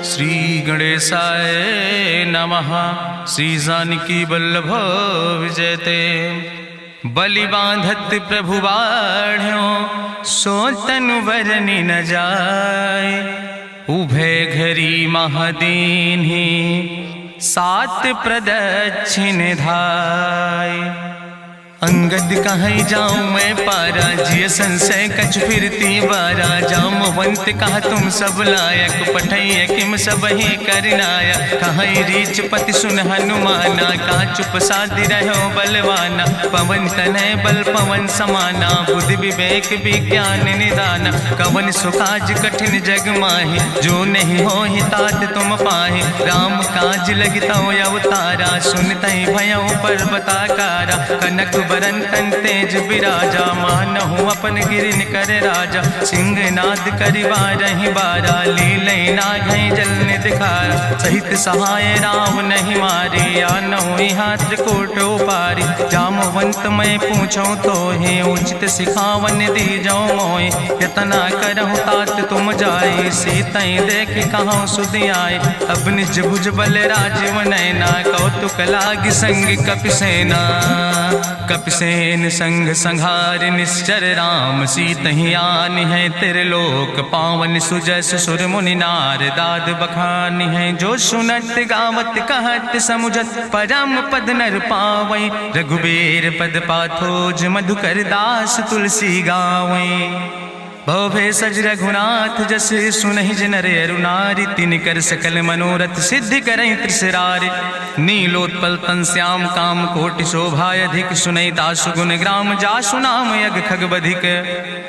श्री गणेशाय नमः। श्री जानकी वल्लभ विजयते। बलि बांधत प्रभु बाढ़ो सो तनु बरनि न जाय। उभय घरी महादीन्हि सात प्रदक्षिण धाय। अंगद कहीं जाऊं मैं पारा जिय संशय कछ फिरती बारा। जामवंत कहा तुम सब लायक पठैय किम सब ही करनाया। कहीं रीच पति सुन हनुमाना कहा चुप साधि रहो बलवाना। पवन तनय बल पवन समाना बुद्धि विवेक विज्ञान निदाना। कवन सुकाज कठिन जग माहि जो नहीं हो ही तात तुम पाहि। राम काज लगता अवतारा सुनतहि भयउ पर्वताकारा। कनक बरन तन तेज बिराजा मानहु अपन गिरिन कर राजा। सिंह नाद करिवारहि बारा लीलय नागहि जल निधिखारा। सहित सहाय राम नहीं मारे आनहु यहाँ त्रिकूट उपारी। जामवंत मैं पूछूं तो हे उचित सिखावन दीजो मोय। यतना करहु तात तुम जाए सीतई देख कहूँ सुधि आए। अब निज भुज बल राजीव नैना कौतुक लाग संग कपिसेना। कपिसेन संग संहार निश्चर राम सीतहि आनि है त्रिलोक पावन। सुजस सुर मुनि नार दाद बखानि है। जो सुनत गावत कहत समुझत परम पद नर पावै। रघुबीर पद पाथोज मधुकर दास तुलसी गावै। भव भेषज रघुनाथ जस सुनहि जिनर अरुनारि। तिन कर सकल मनोरथ सिद्धि करहि त्रिसरारि। नीलोत्पल तन श्याम काम कोटि शोभाय अधिक। सुनहि दासु गुण ग्राम जासु नाम यज्ञ खग बधिक।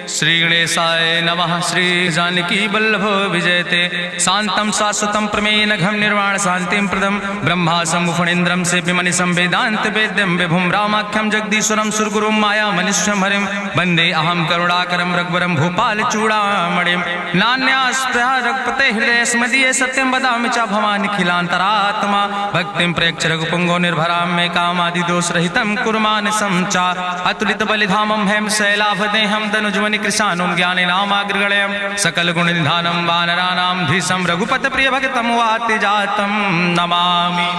श्री गणेशाय नमः। श्री जानकी वल्लभ विजयते। शांतम शाश्वतम प्रमेय घम निर्वाण शांतिम प्रदम। ब्रह्मा शंभु फणीन्द्रम सेव्यमनिशं वेदांत वेद्यम विभुम रामाख्यम जगदीश्वरम सुरगुरुम माया मनिष्यम हरिम। वंदे अहम करुणाकरम रघुवरम भूपाल चूड़ामणिम। नान्यास्पृहा रघुपते हृदय स्मदीय सत्यम वदामि च भवानिखिलांतरात्मा। भक्तिम प्रयच्छ रघुपुंगो निर्भराम मे कामादि दोष रहितम कुर्मानसं च। अतुलित बलिधामम हेम शैलाभदेहम दनुजवनि कृशानुम ज्ञाने नामाग्रगणयम। सकल गुण निधानम वानराणाम धीशम रघुपत प्रिय भगतम वाति जातम नमामि।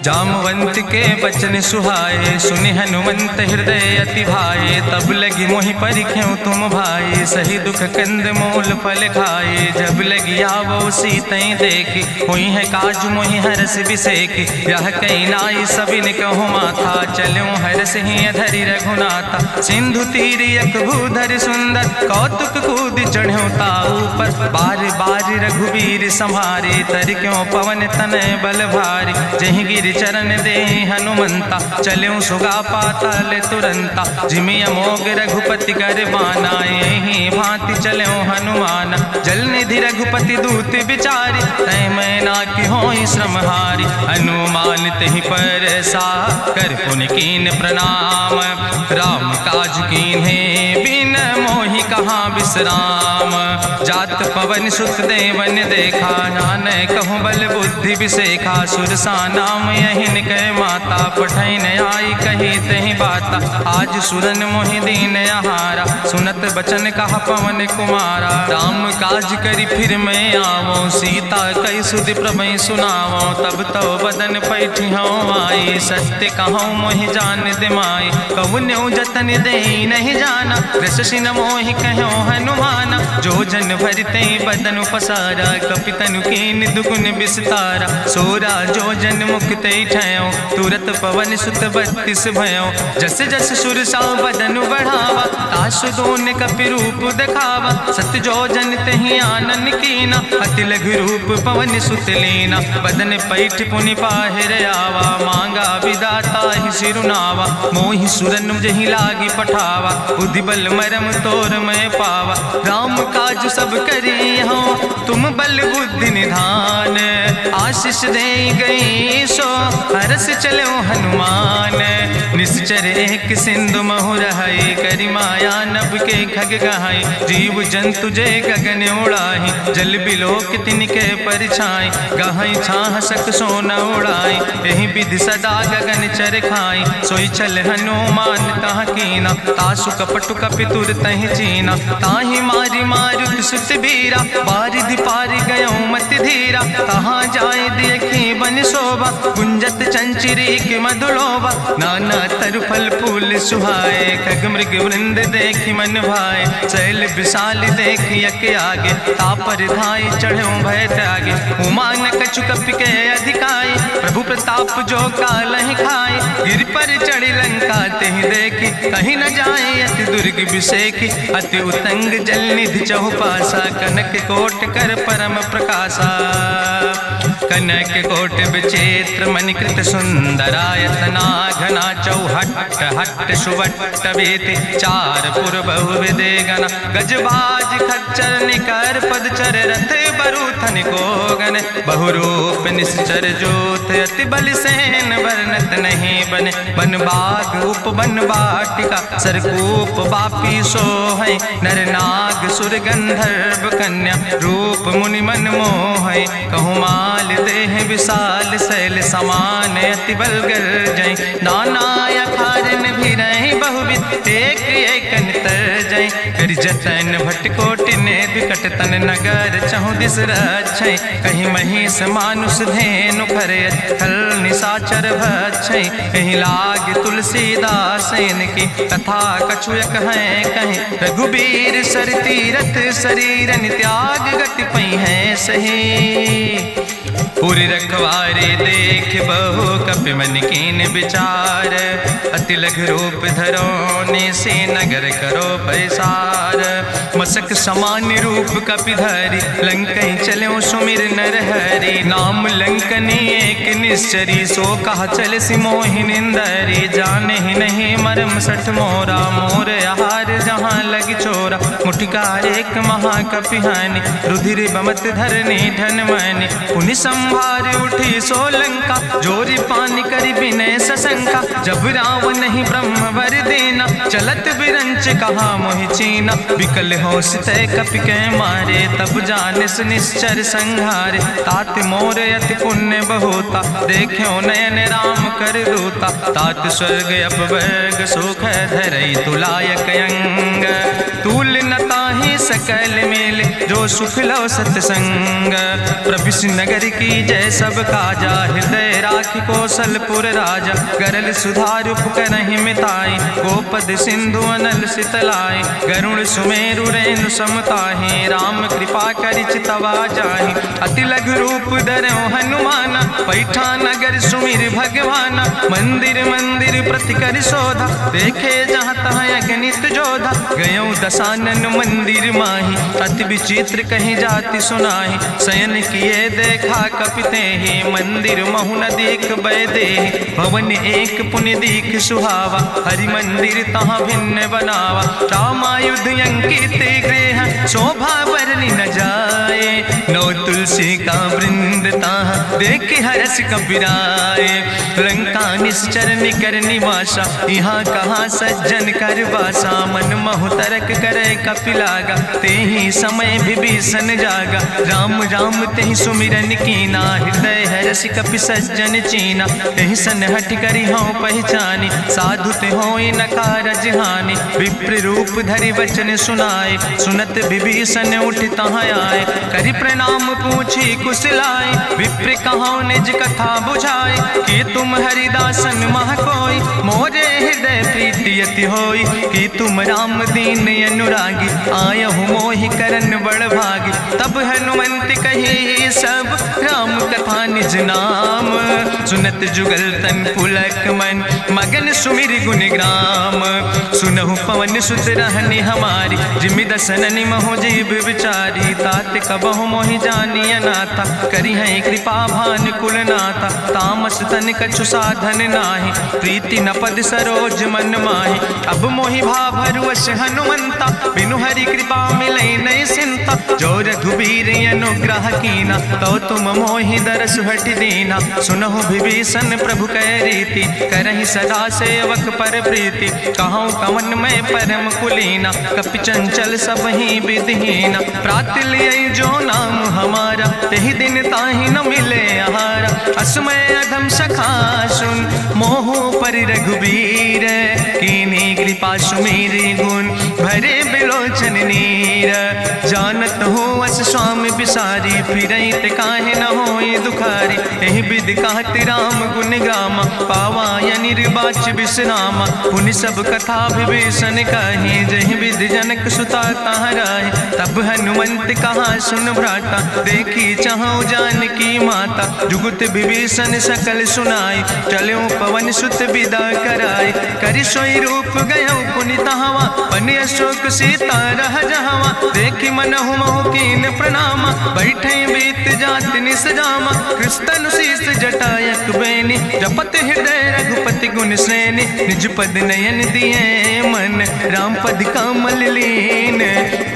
जामवंत के बचन सुहाए सुनि हनुमंत हृदय अति भाए। तब लगी मोहि परिख्यों तुम भाई सही दुख कंद मूल फल खाए। जब लगी आवो सीतई देखी हुई है काज मोहि हरस बिसेकी। यह कई नाई सबिन कहु माथा चलो हरस ही धरि रघुनाथा। सिंधु तीर यक भूधर सुंदर कौतुक कूद चढ़्यो ताऊ पर। बार बार रघुवीर संहारे तर क्यों पवन तनय बल भारी। जहि गिर चरण दे हनुमंता चल्यों सुगा पाताल तुरंता। जिमि अमोघ रघुपति कर बाना यही भांति चल्यों हनुमाना। जल निधि रघुपति दूत बिचारी तय मैना की होई श्रमहारी। हनुमान तहि पर सा कर पुनि कीन प्रणाम। राम काज कीन्हे बिन मोहि कहाँ विश्राम। जात पवन सुत देवन देखा नानक कहूँ बल बुद्धि विसेखा। सुरसा नाम यहिन कह माता पठैन आई कही तहि बाता। आज सुरन मोहि दीन आहारा सुनत बचन कहा पवन कुमारा। राम काज करी फिर मैं आवो सीता कई सुधि प्रभु सुनावो। तब तो बदन पैठी हूँ आई सत्य कहूँ मोहि जान दिमाई। कहुन्यु जतन दे नहीं जाना रसिन मोहि कहो हनुमाना। जो जन भरते बदन पसारा कपितनु कीन दुगुन विस्तारा। सोरा जो जन मुक्त ठयो तुरत पवन सुत 32 भयो। जस जस सुरसा बदन बढ़ावा तासु दोन कपि रूप दिखावा। सत्य जो जन तहि आनन कीना अति लघु रूप पवन सुत लीना। बदन पैठ पुनि पाहिर आवा मांगा विदाता ही सिरुनावा। मोहि सुरन जहि लागी पठावा बुद्धि बल मरम तोर मैं पावा। राम काज सब करी हो तुम बल बुद्धि निधान। आशीष दे गई सो हरस चलो हनुमान। निश्चर एक सिंधु महुर है करी माया नभ के खग गहाई। जीव जंतु जे गगन उड़ाई जल बिलोक तिनके परछाई। गहाई छाह सक सोन उड़ाई यही विधि सदा गगन चर खाई। सोई चल हनुमान तह कीना तासु कपटु कपितुर तहि चीना। ताहि मारी मारुत सुत बीरा बारिधि पारि गयो मति धीरा। तहाँ जाय देखी बन शोभा गुंजत चंचिरी के मधुलोभा। नाना तरु फल फूल सुहाए खग मृग वृंद देखी मन भाए। शैल विशाल देखी यके आगे तापर धाई चढ़ो भय त्यागे। उमान कछु कपि के अधिकाई प्रभु प्रताप जो कालहि खाई। गिर पर चढ़ी लंका तेहि देखी कहीं न जाए अति दुर्ग विषेखी। अति उतंग जल निधि चहुपासा कनक कोट कर परम प्रकाशा। कनक कोट विचित्र मणिकृत सुंदरायतना घना। चौहट्ट हट्ट सुवट्ट बेति चार पुर बहुविधे गना। गजबाज खच्चर निकर पदचर रथ बरूथन को गन। बहुरूप निश्चर जोत अति बल सेन वर्णत नहीं बने। बन बाग उप बन बाटिका सरकूप बापी सोहै। नर नाग सुर गंधर्व कन्या रूप मुनि मन मोहै। कहूँ माल देह विशाल शैल समान अति बल गर्जै। नाना अखारन भी रही बहुविध एक एक अंतर जय। कर जतन भटकोटि ने विकट तन नगर चहु दिस रक्षै। कहीं महिष मानुष धेनु खरे खल निशाचर भक्षै। कहीं लाग तुलसीदास इनकी कथा कछुयक है कहीं। रघुबीर सर तीरथ शरीरन त्याग गति पई है सही। पूरी रखवारे देख बहु कपि मन कीन विचार। अति लघु रूप धरो से नगर करो पैसार। मसक समान रूप कपि धरि लंकई चलो सुमिर नर हरि। नाम लंकनी एक निश्चरी सो कहा चल सिमोहि निंदरी। जाने ही नहीं मरम सठ मोरा मोर आहार जहाँ लग चोरा। मुठिकार एक महाकपि हानि रुधिर बमत धरनी धन मानी। पुनि संभार उठी सोलंका जोरी पानी करी विनय सशंका। जब रावण नहीं ब्रह्म वर देना चलत बिरंच कहा मोहि चीना। विकल होश तय कपि के मारे तब जानिस निश्चर संहारे। तात मोर अति पुण्य बहुता देखो नयन राम कर रूता। तात स्वर्ग अपवर्ग सुख धरई तुलायक अंग। तूल न ताहि सकल मेल जो सुख लो सत्संग। प्रभिस नगर की जय सब काजा हृदय राखि कौशलपुर राजा। गरल सुधार करहि मिताई गोपद सिंधु अनल सितलाई। गरुण सुमेरु रेणु समताहि राम कृपा करि चितवा जाहि। अति लघु रूप धरो हनुमाना पैठा नगर सुमिर भगवाना। मंदिर मंदिर प्रति कर शोधा देखे जहाँ तहाँ अगणित जोधा। गयो दशानन मंदिर माही अति विचित्र कहीं जाति सुनाही। शयन किए देखा कपिते ही मंदिर महु न देख बैदे। भवन एक पुण्य दीख सुहावा हरि मंदिर तहाँ भिन्न बनावा। रामायुध अंकित गृह शोभा वर्णि न जाए। नौ तुलसी का वृंद तहाँ देख हरस कबीराए। लंका निश्चर निकर निवासा यहाँ कहाँ सज्जन कर वासा। मन महु तरक करे कपिलागा तेहि समय विभीषण जागा। राम राम तेहि सुमिरन कीना हृदय हरस कपि सज्जन चीना। तेहि सन हठ करि हूँ पहचानी साधु ते होई न कारज हानि। विप्र रूप धरि वचन सुनाए सुनत विभीषण उठ तहाँ आए। करि प्रणाम पूछी कुशलाए विप्र कहो निज कथा बुझाए। कि तुम हरिदासन मह कोई मोरे हृदय प्रीति अति होई। कि तुम राम दीन अनुरागी आयहु मोहि करन बड़ भागी। तब हनुमंत कही सब राम कथा निज नाम। सुनत जुगल तन पुलक मन मगन सुमिर गुण ग्राम। सुनहु पवन सुत रहनी हमारी जिमि दसननि महो जीव विचारी। तात कबहु मोहि जानी अनाथा करी है कृपा भान कुलनाथा, तामस तन कछु साधन नाही, प्रीति न पद सरोज मन माही। अब मोहि भाभरुवश हनुमंता, बिनु हरि कृपा मिलै नहीं सिंता, जो रघुबीर अनुग्रह कीना, तो तुम मोहि दरस हट दीना। सुनहु विभीषण प्रभु कै रीति, करहि सदा सेवक पर प्रीति, कहूँ कवन में परम कुलीना, कपि चंचल सब ही विधिहीना। प्रात लियै जो नाम हमारा, तेहि दिन ताहि न मिले आहारा। असमय अधम सखा सुन, मोहु पर रघुबीर, कीन्ही कृपा सुमेरि गुण, भरे बिलोचन नीर। जानत हो अस स्वामी बिसारी, फिरहि ते काहे न होई दुखारी। एहि विधि कहत राम गुण गामा, पावा निर्वाच विश्रामा। पुनि सब कथा विभीषण कही, जहि विधि जनक सुता कहाँ राहि। तब हनुमंत कहा सुन भ्राता, देखी चाहूँ जानकी माता। जुगुत विभीषण सकल सुनाई, चलो पवन सुत विदा कराई। करि सोई रूप गयो पुनि तहवा, बनि अशोक सीता रह जहवा। देखी मनहु मोह कीन प्रणामा, बैठे बीत जात निस जामा। कृष्ण शीस जटायक बेनी, जपत हृदय रघुपति गुण श्रेणी। निज पद नयन दिए मन, राम पद कमल लीन।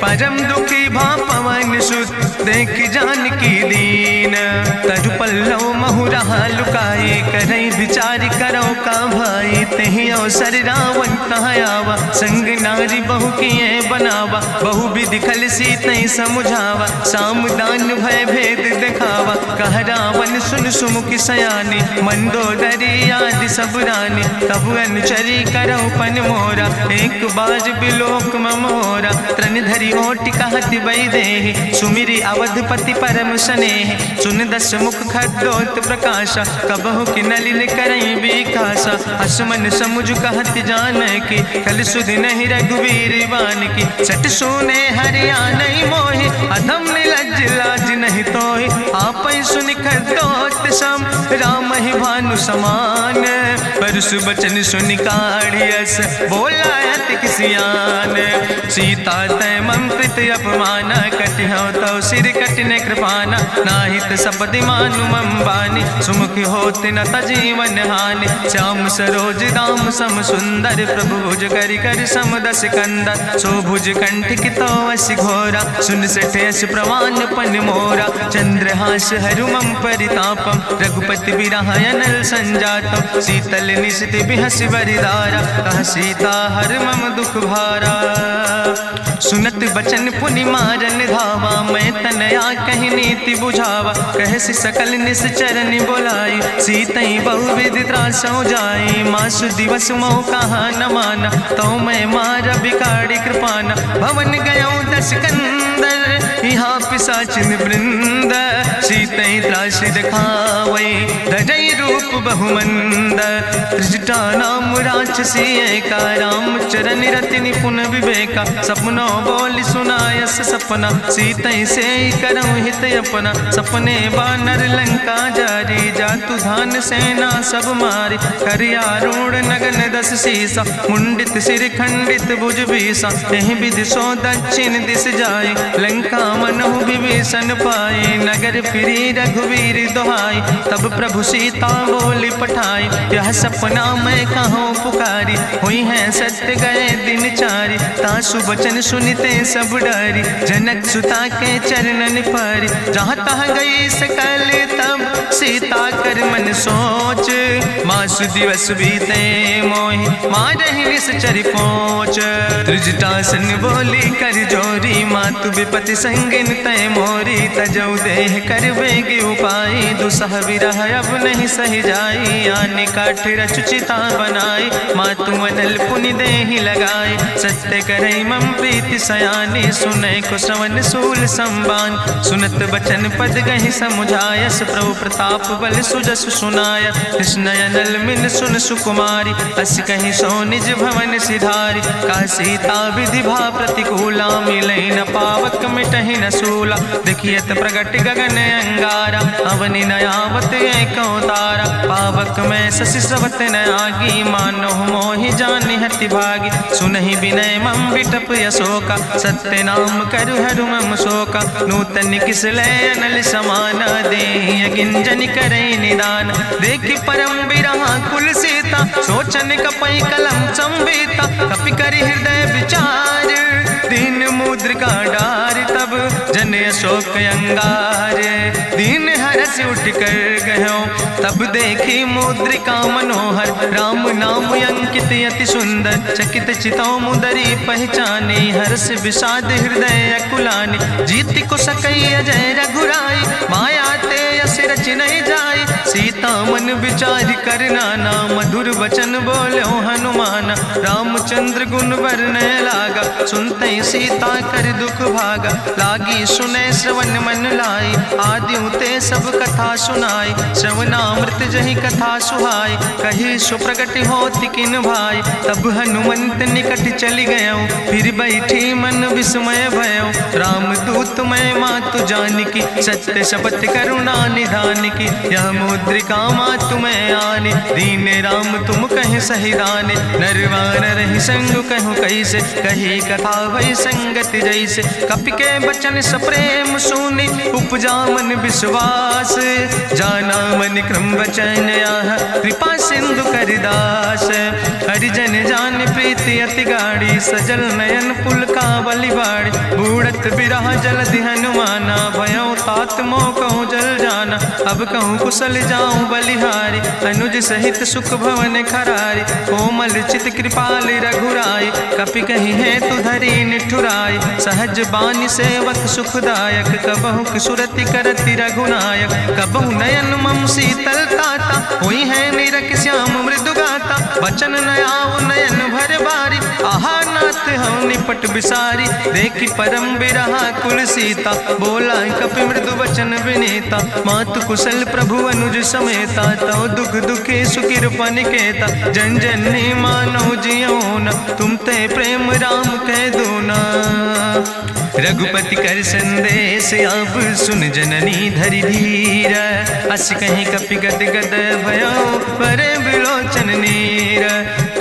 परम दुखी भा पवन सुत, देख जानकी दीन। तरु पल्लव महु रहा लुकाई, करई विचार करो का भाई। तेहि अवसर रावण तहाँ आवा, संग नारी बहु किए बनावा। बहु विधि खल सीतहि समुझावा, सामदान भय भेद दिखावा। कह रावण सुन सुमुखि सयानी, मंदोदरी आदि सब रानी। तब अनुचरी करहु पन मोरा, एक बाज बिलोक ममोरा। तृण धरि ओटि कहत वैदेही, सुमिरि अवधपति परम स्नेह। सुन दस मुख खद्योत प्रकाशा, कबहु कि नलिन करई बिकासा। असमन समुझ कहत जानकी, कल सुधि नहीं रघुवीर बान की। सट सुने हरिया नहीं मोहि, अधम निलज्ज लाज नहीं तोहि। आपै सुनि खद्योत सम, राम ही भानु समान। परसु बचन सुनि काढ़ियस, बोला अति किसियान। सीता तै मम कृत अपमान, कटिहौ तौ सिर कटिन कृपाना। नाहित सपदि मानु मम बानी, सुमुखि होत न तजीवन हानि। श्याम सरोज दाम सम सुंदर, प्रभु भुज करि कर सम दस कंदर। सो भुज कंठ कितो अस घोरा, सुन सठे अस प्रवान पन मोरा। चंद्रहास हरु मम परितापम, रघुपति बिरह अनल संजातम। शीतल निशित बिहसि बरिदारा, कह सीता हर मम दुख भारा। सुनत बचन पुनि मारन धावा, मैं तनया कहि नीति बुझावा। कहसि सकल निश्चरन बोलाई, सीतई बहुविधि त्रासौ जाई। मासु दिवस मोह कहा न माना, तो मैं मार बिकाड़ी कृपाना। भवन गयो दस कंदर, यहाँ पिशाचिन वृंद। सीतई त्रास दिखावै, धजई रूप बहुमंद। त्रिजटा नाम राक्षसी एका, राम चरण रति निपुण विवेका। सपनो बोल सुनायस सपना, सीतई से करऊँ हित अपना। सपने बानर लंका जारी, जातु धान सेना सब मारी। करियारूढ़ नगन दस सीसा, मुंडित सिर खंडित भुज बीसा। एहि विधि सो दक्षिण दिस जाय, लंका मनहु विभीषण पाए। नगर फिरी रघुवीर दोहाई, तब प्रभु सीता बोली पठाई। यह सपना मैं कहूँ पुकारी, हुई है सत्य गए दिन चारी। तासु बचन सुनिते सब डरी, जनक सुता के चरणन पर। जहाँ तहाँ गई सकल तब, सीता कर मन सोच। मासु दिवस बीते मोहि, मारहि निश्चर पहुँच। त्रिजटासन बोली कर जोरी, मातु विपति संगिन तय मोरी। तजौ देह कर बेग उपाय, दुसह विरह अब नहीं सही जाई। आने काठ रचुचिता बनाई, मातु अनल पुनि देहि लगाई। सत्य करई मम प्रीति सयानी, सुनै को श्रवण सूल संबान। सुनत बचन पद गहि समुझायस, प्रभु प्रताप बल सुजस सुनाय। कृष्णय नल मिल सुन सुकुमारी, अस कहि सो निज भवन सिधारी। का सीता विधि भा प्रतिकूला, मिलै न पावक मिटहि न सूला। देखियत प्रगट गगन अंगारा, अवनि न आवत एको तारा। पावक में शशि स्रवत न आगी, मानो मोहि जानि हति भागी। सुनहि विनय मम विटप अशोका, सत्य तय नाम करु हरु मम शोका नूतन किसले अनल समाना दे गिंजन करे निदान देखि परम बिरहा कुल सीता सोचन कपई कलम संवेता कपि करि हृदय विचार दीन मुद्रिका डार तब जन अशोक अंगार दीन हरस उठ कर गयो तब देखी मुद्रिका मनोहर राम नाम अंकित अति सुंदर चकित चितौ मुदरी पहचाने हर्ष विषाद हृदय अकुलानी जीत को सकई अजय रघुराई माया ते अस रच नहीं जाई सीता मन विचार करना ना मधुर वचन बोलो हनुमान रामचंद्र गुण वर्णय लागा सुनते सीता कर दुख भागा लागी सुने श्रवण मन लाई आदि ते सब कथा सुनाई श्रवणामृत जहि कथा सुहाई कही सुप्रगट होति किन भाई तब हनुमंत निकट चली गयो फिर बैठी मन विस्मय भयो राम दूत मैं मातु जानकी सत्य शपथ करुणा निधान की यह मुद्रिका मातु मैं आने दीन राम तुम कहे सही दाने नरवान रही संग कहूँ कैसे कही कथा वही संगत जैसे कपि के बचन सप्रेम सुनी उपजा मन विश्वास जाना मन क्रम वचन आह कृपा सिंधु करिदास हरिजन जान प्रीति अति गाड़ी सजल नयन पुल का बलिबाड़ी बूढ़त बिरह जलधि हनुमाना भयो तात मोह कहूँ जल जाना अब कहूँ कुशल जाऊँ बलिहारी अनुज सहित सुख भवन खरारी कोमल चित कृपाल रघुराई कपि कही है तु धरी निठुराई सहज बानी सेवक सुखदायक कबहु किशुरति करति रघुनायक कबहु नयन मम शीतल ताता हुई है निरख श्याम मृदु गाता बचन नयाव नयन भर बारी आहा नाथ हम निपट बिसारी देखी परम बिरहा कुल सीता बोला कपि मृदु वचन विनीता मातु कुशल प्रभु अनुज समेता तो दुख दुखे सुखिर पनिकेता जन जननी मानो जियो न तुम ते प्रेम राम कह दो ना रघुपति कर संदेश अब सुन जननी धरि धीर अस कहीं कपि गद गद भयो परे बिलोचन नीर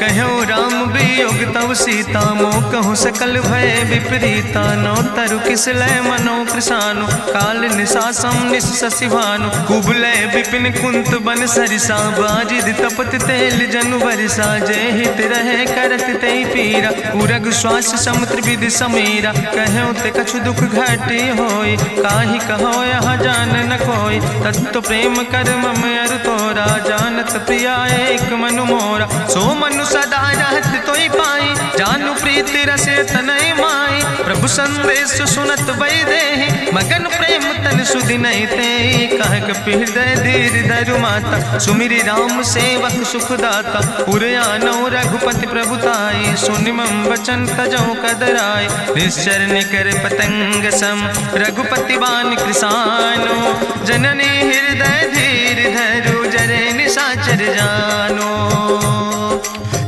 कहो राम वियोग तव सीता मोह कहूँ सकल भय विपरीता नो तरु किसलय मनो कृषानु काल निशासम निशसिभानु कुबलय विपिन कुंत बन सरिसा बाजिद तपत तेल जनु बरिसा जय हित रहे करत ते पीरा उरग श्वास समुद्र विधि समीरा कहो ते कछु दुख घाटी होई काहि कहो यहाँ जान न कोई तत्व प्रेम कर मम अरु तोरा जानत प्रिया एक मनु मोरा सो मनु सदा रहत तोई पाई जानु प्रीति रसे तनय माई प्रभु संदेश सुनत वै देहि मगन प्रेम तन सुधि नहीं ते कह कपि हृदय धीर धरु माता सुमिरि राम सेवक सुख दाता उरयानो रघुपति प्रभुताई सुनि मम वचन तजौ कदराय निश्चर निकर पतंग सम रघुपति बान कृसानो जननी हृदय धीर धरु जरे निशाचर जानो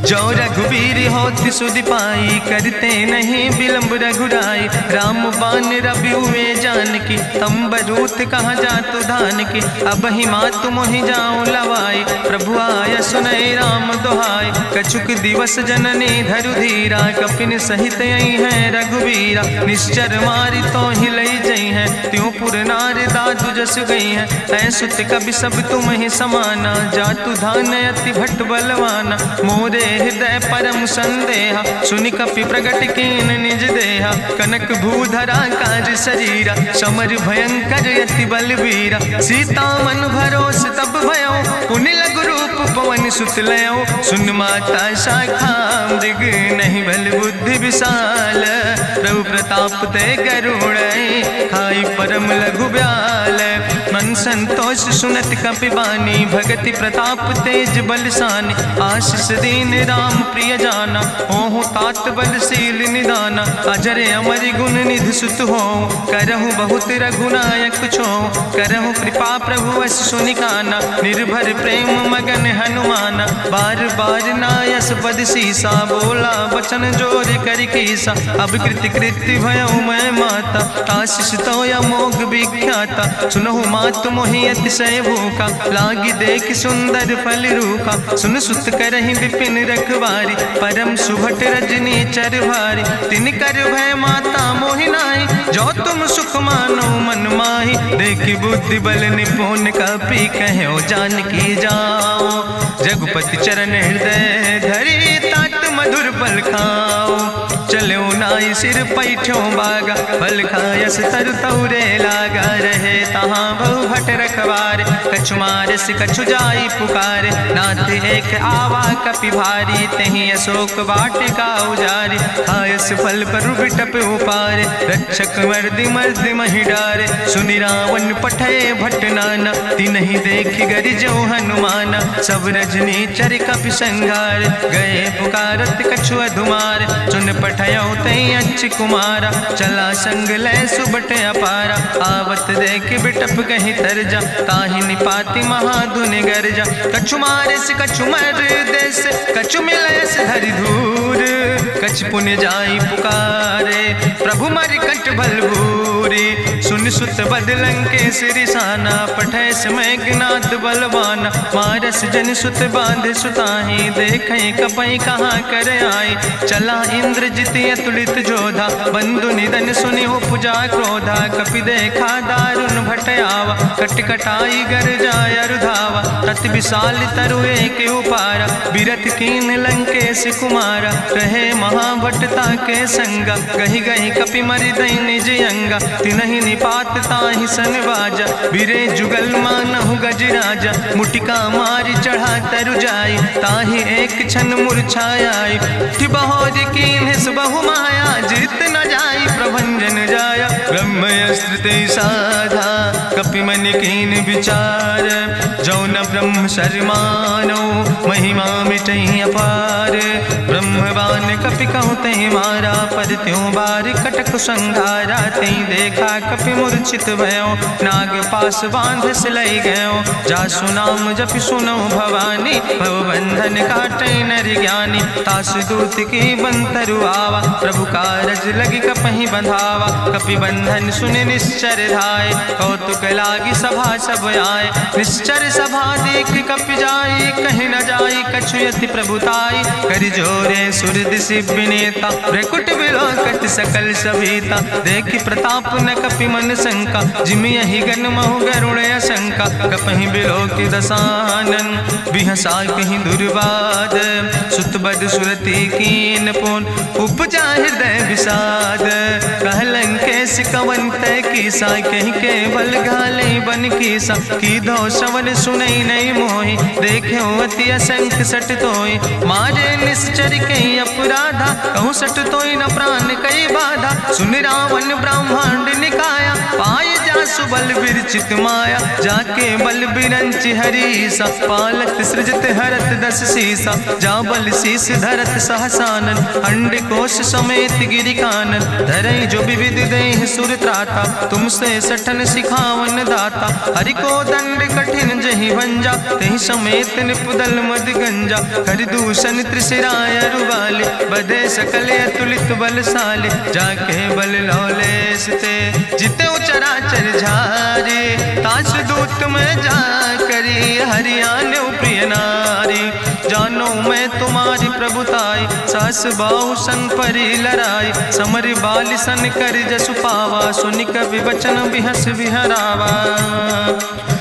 जो रघुवीर होति सुधि पाई करते नहीं विलंब रघुराई राम बान रवि हुए जानकी तंबरूत कहाँ जातु धान की अब ही मातु मोहि जाऊं लवाई प्रभु आय सुनय राम दुहाई कछुक दिवस जननी धरु धीरा कपिन सहित यही है रघुवीरा निश्चर मारी तो ही लई जई है त्यों पुर नार दादु जस गई है ऐसुत कभी सब तुम ही समाना जातु धान अति भट्ट बलवाना मोरे हृदय परम संदेहा सुनि कपि प्रगट कीन निज देहा कनक भूधरा काज शरीरा समर भयंकर यति बलवीरा सीता मन भरोस तब भयो पुनि लघु रूप पवन सुत लयो सुन माता शाखा मृग नहीं बल बुद्धि विशाल प्रभु प्रताप ते करुणै खाई परम लघु ब्याल मन संतोष सुनत कपि बानी भगति प्रताप तेज बलसानी आशीष दीन राम प्रिय जाना ओहु तात बलशील निदाना अजर अमर गुण निधि सुत हो करहु बहुत रघुनायक छो करहु कृपा प्रभु अस सुनिकाना निर्भर प्रेम मगन हनुमाना बार बार नायस पद सीसा बोला वचन जोर कर कीसा अब कृति कृति भयो मैं माता आशीष तो अमोघ विख्याता सुनहु मात मात मोहि अतिशय भूखा, लागी देख सुंदर फल रूखा। सुन सुत करहि विपिन रखवारी, परम सुभट रजनी चर भारी। तिन कर भय माता मोहि नाहि, जो तुम सुख मानो मन माहि। देखि बुद्धि बल निपुण कपि, कहो जानकी जाओ। जगुपति चरण हृदय धरि, तात मधुर फल खाओ। चलो नाई सिर पैठो बागा, फल खायस तरु तौरे लागा। रहे तहाँ बहु भट रखवारे, कछु मारस कछु जाई पुकारे। नाथ एक आवा कपि भारी, तहीं अशोक वाटिका उजारी। खायस फल पर बिटप उपारे, रक्षक मर्दि मर्दि महि डारे। सुनि रावण पठय भट नाना, तिन्हि देखि गरिजो हनुमाना। सब रजनी चर कपि संघार, गए पुकारत कछु अधुमार। सुन पठयो तई अच्छ कुमारा, चला संग लय सुबट अपारा। आवत देख बिटप कहीं तरजा, ताहि निपाति महाधुनि गर्जा। कछु मारस कछु मर देस, कछु मिलयस धरि धूर। कछ पुण्य जाई पुकारे, प्रभु मर कंठ बल भूरी। सुन सुत बदलं के सिरिसाना, पठय समय ज्ञात बलवाना। मारस जन सुत बांध सुताही, देखें कपई कहाँ कर आई। चला इंद्रजित अतुलित जोधा, बंधु निधन सुनि उपजा क्रोधा। कपि देखा दारुण भटयावा, कट कटाई गर जाय रुधावा। तत विशाल तरु एक उपारा, बिरथ कीन लंकेश कुमारा। रहे महाभटता के संगा, गहि गहि कपि मरि दई निज अंगा। तिन्हि निपात ताहि सन बाजा, बिरे जुगल मानहु गजराजा। मुटिका मारि चढ़ा तरु जाई, ताहि एक क्षण मूर्छाई। बहोज कीन्ह बहु माया, जीत न जाई प्रभंजन जाया। ब्रह्मस्त्र ते साधा, कपि मन कीन विचार। जो न ब्रह्म शर्मानो, महिमा मिटई अपार। ब्रह्मवान कपि कहु तहि मारा, पर त्यों बार कटक संघारा। तई देखा कपि मूर्छित भयो, नाग पास बांध सिलई गयो। जासु नाम जपि सुनो भवानी, भव बंधन काटै नर ज्ञानी। तास दूत की बंतरु आवा, प्रभु कारज लगी कपहि बंधावा। कपि बंधन सुनि निश्चर धाय, कौतुक लागी सभा सब आए। निश्चर सभा देख कपि जाई, कहीं न जाई कछु यति प्रभुताई। कर जोरे सुर दिसि विनेता, भ्रकुट विलोकत सकल सभीता। देखि प्रताप न कपि मन शंका, जिमि यहि गन महु गरुण असंका। कपहि बिलोकि दसानन, बिहसा कहीं दुर्वाद। सुत बद सुरति कीन पुन, उपजा हृदय विषाद। कहलन केस कवन तय कीसा, कहीं केवल घाले बन कीसा। कीधो श्रवण सुनई नहीं मोहि, देख्यो अति असंख सट तोय। मारे निश्चर कई अपराधा, कहूँ सट तोय न प्राण कई बाधा। सुन रावण ब्रह्मांड निकाया, पाय जासु बल विरचित माया। जाके बल बिरंच हरीसा, पालक सृजत हरत दस सीसा। जा बल शीस धरत सहसानन, अंड कोश समेत गिरि कानन। धरई जो विविध देह सुर त्राता, तुमसे सठन सिखावन दाता। हरि को दंड कठिन जहि भंजा, तहि समेत निपुदल मद गंजा। कर दूषण त्रिशिराय रुवाले, बधे सकल अतुलित बलशाले। जाके बल लौलेस ते, जिते चराचर झारे। तास दूत में जा करी, हरियाण प्रिय नारी। जानो मैं तुम्हारी प्रभुताई, सास बाहु सन परी लड़ाई। समर बाल सन कर जसु पावा, सुनि कवि वचन बिहस बिहरावा।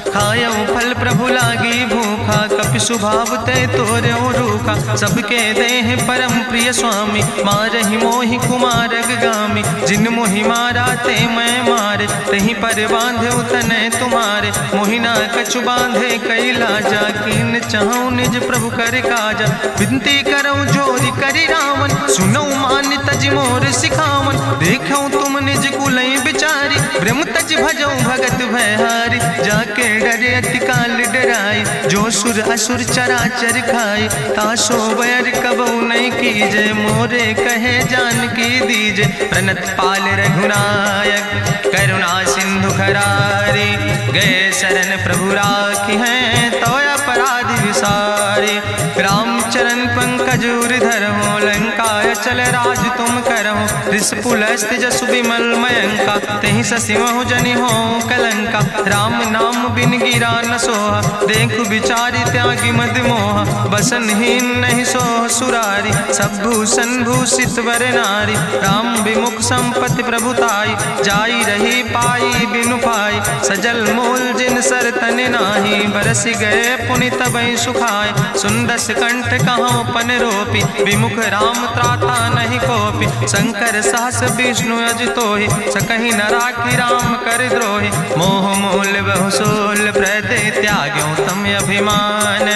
खायो फल प्रभु लागी भूखा, कपि स्वभाव ते तोर्यो रूखा। सबके देह परम प्रिय स्वामी, मारहि मोहि कुमार गामी। जिन मोहि मारा ते मैं मारे, तहीं पर बांधे तनै तुम्हारे। मोहि ना कछु बांधे कई लाजा, कीन चाहूं निज प्रभु कर काजा। विनती करऊं जोरि करि रावण, सुनऊ मान तज मोर सिखावन। देखऊं तुम निज कुलई बिचारी, ब्रह्म तज भजऊं भगत भयहारी। जाके डरे अति काल डराई, जो सुर असुर चराचर खाई। तासो बैर कबऊ नहीं कीजे, मोरे कहे जानकी दीजे। प्रणत पाल रघुनायक, करुणा सिंधु खरारी। गए शरण प्रभु राखी हैं, तो अपराध विसारी। रामचरण पंकज धर हो, लंका आय चल राज तुम करहु, ऋष पुलस्त जसु विमल मयंका, तेहि ससिमहु जनि हो कलंका। राम नाम बिन गिरा न सोहा, देखु विचारि त्यागी मद मोहा। बसनहीन नहीं सोह सुरारी, सब भूषण भूषित वर नारी। राम विमुख संपत्ति प्रभुताई, जाई रही पाई बिनु पाई। सजल मूल जिन सर तन नाही, बरस गए पुनि तबहि सुखाय। सुंदस कंठ कहाँ पन रोपी, विमुख राम त्राता नहीं कोपी। शंकर सहस विष्णु अजितोहि, सकहि न राखि राम कर द्रोहि। मोह मूल बहु सोल प्रदे, त्याग्यो तम अभिमान।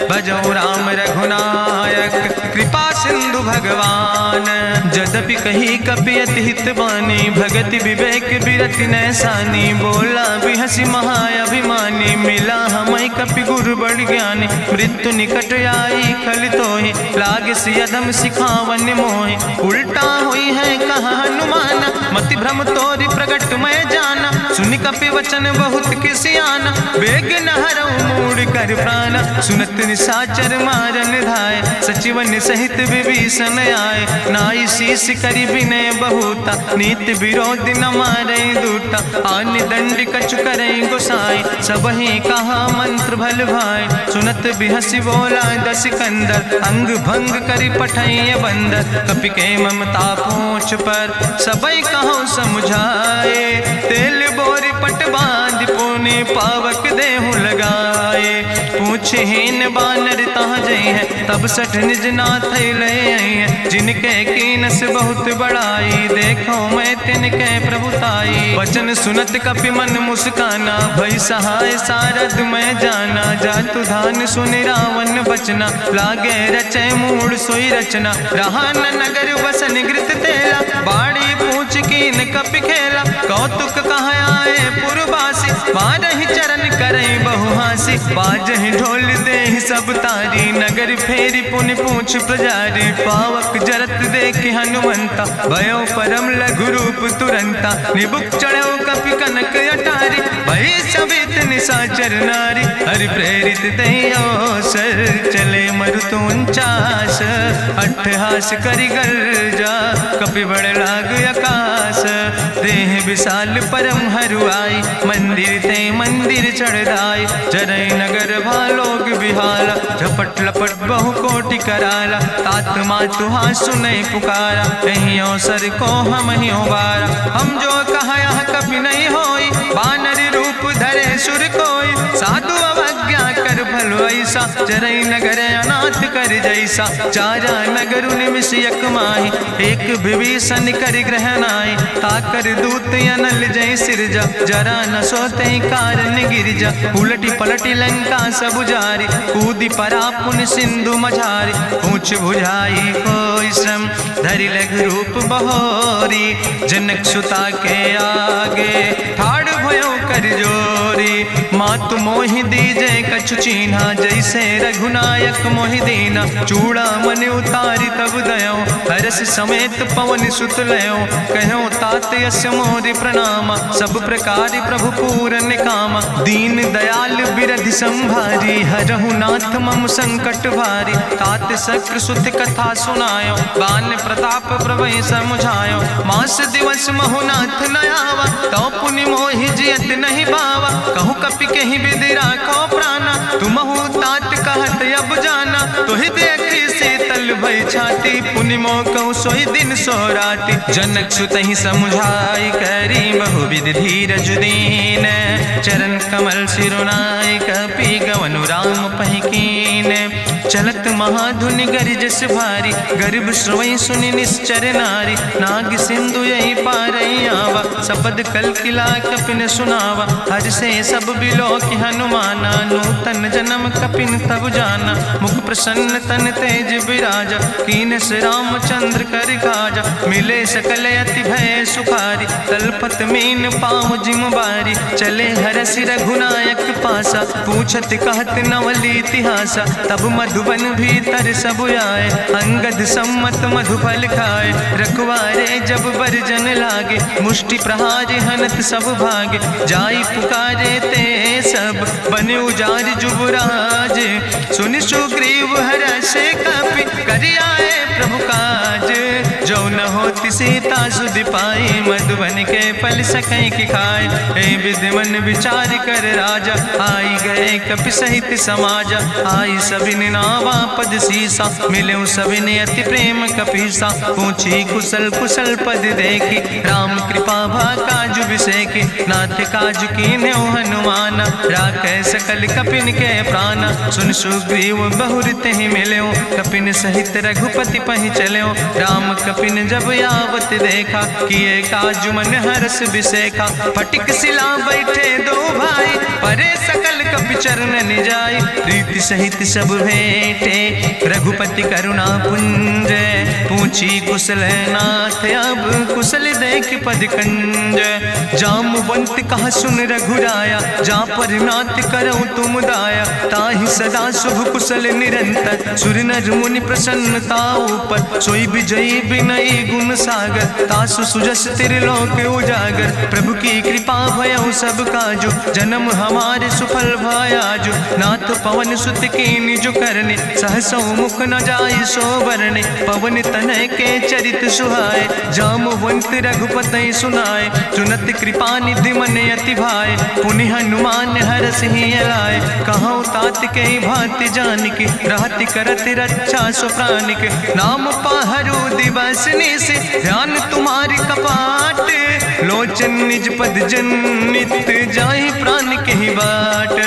भजौ राम रघुनायक, कृपा सिंधु भगवान। जदपि कही कपि अति हित बानी, भगति विवेक बिरति नैसानी। बोला बिहसि महाअभिमानी, मिला हमय कपि गुरु बड़ ज्ञानी। मृत्यु निकट आई खल तोहि, लागे सियदम सिखावन मोहि। उल्टा हुई है कहा हनुमान, मति भ्रम तोरि प्रगट मैं जाना। सुनि कपि वचन बहुत किसियाना, बेग न हरऊ मूढ़ कर प्राण। सुनत निशाचर मारन धाय, सचिवन सहित विभीषण आए। नाई शीस करि विनय बहुता, नीति विरोध न मारै दूता। आन दंड कछु करै गोसाई, सबहि कहा मंत्र भल भाई। सुनत बिहसि बोला दस कंदर, अंग भंग करि पठैय बंदर। कपि के ममता पूछ पर, सबई कहो समुझाए। तेल बोरी पट बांध पुनि, पावक देहु लगाए। पूछहीन बानर तहाँ जई है, तब सठ निज नाथ ले आई है। जिनके कीनस बहुत बड़ाई, देखो मैं तिनके प्रभुताई। वचन सुनत कपि मन मुस्काना, भई सहाय सारद मैं जाना। जातु धान सुनि रावण बचना, लागे रचय मूढ़ सोई रचना। रहा न नगर बसन घृत तेला, बाड़ी पूछ कीन कपि खेला। कौतुक कहाँ आए पुरवासी, मारहि चरण करई बहुहासी। बाजहि ढोल देहि सब तारी, नगर फेरी पुनि पूछ प्रजारी। पावक जरत देखि हनुमंता, भयो परम लघु रूप तुरंता। निबुक चढ़ो कपि कनक अटारी, भई सवित निशाचर नारी। हरि प्रेरित तहि अवसर, चले मरुत 49। अट्ठहास करि गर्जा, कपि बड़ लाग आकाश। देह विशाल परम हरुआई, मंदिर ते मंदिर चढ़ाई। जरै नगर भालोग बिहाला, झपट लपट बहु कोटि कराला। तात मातुहा सुनै पुकारा, कहीं अवसर को हम ही बारा। हम जो कहा यह कभी नहीं होई, बानर रूप धरे सुर कोई। साधु अवज्ञा कर भल ऐसा, जरै नगर अनाथ कर जैसा। चारा नगर निमिष यक माही, एक विभीषण कर ग्रह नाई। ताकर दूत अनल जय सिरजा, जरा न सोते कारण गिरजा। उलटी पलटी लंका सब जारी, कूदी परा पुन सिंधु मझारी। पूछ बुझाई कोई श्रम, धरि लघु रूप बहोरी। जनक सुता के आगे, ठाड़ भयो कर जोरी। मातु मोहि दीजे कछु चीन्हा, जैसे रघुनायक मोहि दीना। चूड़ा मन उतारी तब दयो, हरस समेत पवन सुत लयो। कहो तात यस मोरि प्रणामा, सब प्रकार प्रभु पूरन कामा। दीन दयाल बिरधि संभारी, हरहु नाथ मम संकट भारी। तात शक्र सुत कथा सुनायो, बान प्रताप प्रभय समुझायो। मास दिवस महु नाथ न आवा, तो पुनि मोहि जियत नहीं बावा। कहु कपि कहि विधि राखो प्राणा, तुमहु तात कहत अब जाना। तोहि देखी शीतल भई छाती, पुनि मोह कहु सोई दिन सोराती। जनक सुतहि समुझाई, करी बहु विधि धीरज दीन। चरण कमल सिरुनाई, कपि गवनु राम पहि कीन। चलत महाधुनि गरिजस भारी, गर्भ श्रोई सुनि निश्चर नारी। नाग सिंधु यही पारई आवा, सबद कल किला कपिन सुनावा। हर से सब बिलो कि हनुमाना, नूतन जन्म कपिन तब जाना। मुख प्रसन्न तन तेज विराजा, कीनस रामचंद्र कर काजा। मिले सकल अति भय सुखारी, तलपत मीन पाँव जिम बारी। चले हरस रघुनायक पासा, पूछत कहत नवल इतिहासा। तब मधुबन भीतर सब आए, अंगद सम्मत मधुफल खाए। रखवारे जब बरजन लागे, मुष्टि प्रहार हनत सब भागे। जाई पुकारे ते सब, बने उजार जुबराज। सुनि सुग्रीव हरषे कपि, करि आए प्रभु काज। न होती सीता सुध पाई, मधुबन के फल सकै की खाए। हे विधि मन विचार कर राजा, आई गए कपि सहित समाजा। आई सबिन नावा पद सीसा, मिले सबिन अति प्रेम कपीसा। पूछी कुशल कुशल पद देखी, राम कृपा भा काजु बिसेकी। नाथ काजु कीन्हे हनुमान, राखे सकल कपिन के प्राण। सुन सुग्रीव बहुर तेहि मिल्यो, कपिन सहित रघुपति पहि चल्यो। राम कपिन जब यावत देखा, किए काजु मन हरस बिसेखा। फटिक सिला बैठे दो भाई, परे सकल कपि चरण जाय। प्रीति सहित सब भेंटे, रघुपति करुणा पुंज। पूछी कुशल नाथ, अब कुशल देख पद कंज। जामवंत कहा सुन रघुराया, जा पर नाथ करो तुम दाया। ताहि सदा शुभ कुशल निरंतर, सुर नर मुनि प्रसन्नता ऊपर। सोई विजयी विनयी गुण सागर, तासु सुजस त्रिलोक उजागर। प्रभु की कृपा भयउ सब काजु, जन्म हमारे सुफल भयाजु। नाथ पवन सुत कीन्हि जो करने, सहसौ मुख न जाय सो बरने। पवन तनय के चरित सुहाए, जामवंत रघुपति सुनाए। सुनत कृपा निधि मन अति भाए, पुनि हनुमान हरषि लाए। कहौं तात के भांति जानिके, रहति करत रक्षा सो प्राणिके। नाम पाहरु दिवस निशि, ध्यान तुम्हारी कपाट। लोचन निज पद जनित, जाहि प्राण के बाट।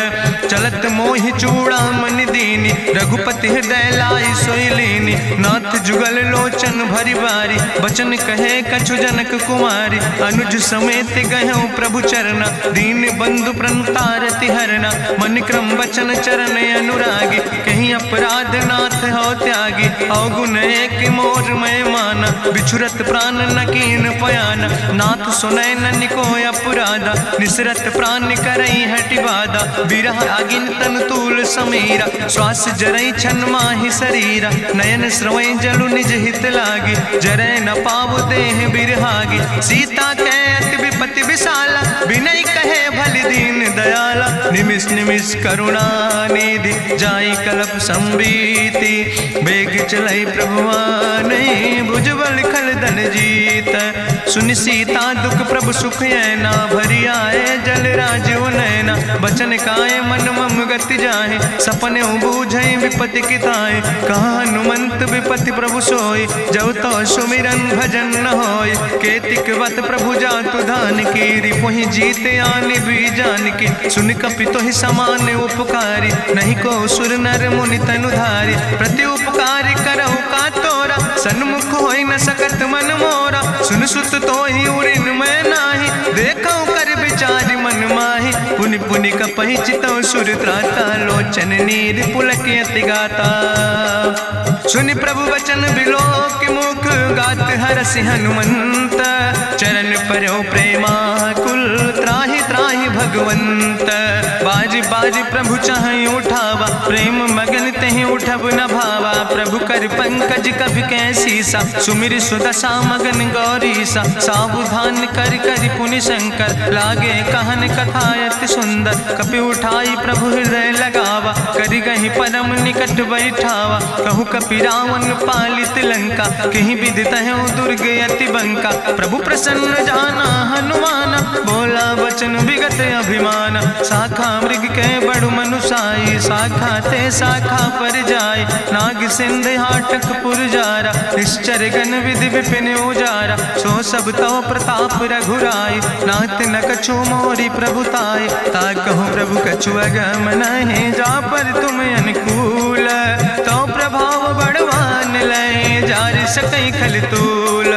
चलत मोहि चूड़ामणि दीनी, रघुपति हृदय लाई सोई लीनी। नाथ जुगल लोचन भरि बारी, बचन कहे कछु जनक कुमारी। अनुज समेत गहु प्रभु चरना, दीन बंधु प्रणतारति हरना। मन क्रम बचन चरण अनुरागी, कहीं अपराध नाथ हो त्यागी। अवगुण एक मोर मैं माना, बिछुरत प्राण न कीन पयाना। नाथ सुनय ननि को अपराधा, निसरत प्राण करई हटि बाधा। बिरह आगिन तन तूल समीरा, श्वास जरई छन माहि शरीरा। नयन श्रवै जलु निज हित लागी, जरै न पाव देह बिरहागी। सीता के अति विपति विशाला, विनय कहे भलि दीन दयाला। निमिष निमिष करुणा निधि, जाई कलप संबीति। बेग चलै प्रभुवानै, भुजबल खल धन जीत। सुनि सीता दुख प्रभु सुख ऐना, भरि आए जल राजो नैना। बचन काए मन मम गति जाहे, सपने बूझै विपति किताए। कहा हनुमंत विपति प्रभु सोई, जब तो सुमिरन भजन न होय। केतिक वत प्रभु जातु धान की, रिपुहि जीत आनि भी जान की। सुन कपि तोहि समान उपकारी, नहीं को सुर नर मुनि तनुधारी। प्रति उपकार करहु का तोरा, सन्मुख होई न सकत मन मोरा। सुन सुत तोहि उरिन मैं नाही, देखौ कर विचार मन माहि। पुनि पुनि कपहि चितौ सुर त्राता, लोचन नीर पुलक अति गाता। सुनि प्रभु वचन बिलोक मुख, गात हरषि हनुमंत। चरण पर्यो प्रेमाकुल, त्राहि त्राहि भगवंत। बाज बाज प्रभु चाहि उठावा, प्रेम मगन तेहि उठब न भावा। प्रभु कर पंकज कभि कैसीसा, सुमिर सुदशा मगन गौरीसा। सावधान कर कर पुनि शंकर, लागे कहन कथा अति सुंदर। कपि उठाई प्रभु हृदय लगावा, करि गहि परम निकट बैठावा। कहु कपि रावण पालित लंका, कहीं विधि तहु दुर्ग अति बंका। प्रभु प्रसन्न जाना हनुमाना, बोला वचन विगत अभिमान। शाखा मृग के बड़ु मनुसाई, शाखा ते शाखा पर जाय। नाग सिंध हाटक पुरजारा, निश्चर गण विधि विपिन उजारा। सो सब तव प्रताप रघुराई, नाथ न कछु मोरी प्रभुताई। ता कहूँ प्रभु कछु अगम नहीं, जा पर तुम अनुकूल। तो प्रभाव बड़वान लय, जार सकई खल तूल।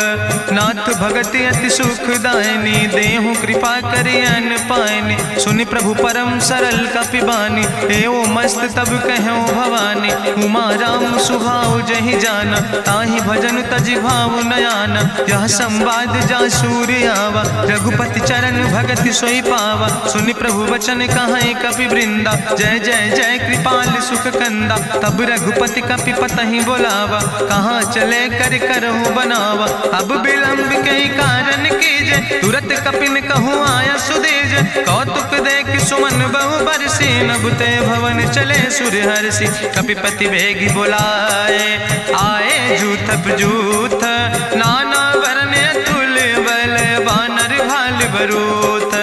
नाथ भगति अति सुखदायनी, देहु कृपा करि अन पायनी। सुनि प्रभु परम सरल कपिबानी, एओ मस्त तब कहूँ भवानी। उमा राम सुभाव जहि जाना, ताहि भजन तजि भाव नयाना। यह संवाद जा सूर्य आवा, रघुपति चरण भगति सोई पावा। सुनि प्रभु वचन कहाई कपि वृंदा, जय जय जय कृपाल सुख कंदा। तब रघुपति कपि पतहि बोलावा, कहाँ चले कर करहु बनावा। अब विलंब कई कारण कीजे, तुरत कपिन कहूँ आया सुदेज। कौतुक देख सुमन बहु बरसी, नभ ते भवन चले सुर हरषि। कपिपति वेगी बुलाए, आए जूथप जूथ, नाना रूथ।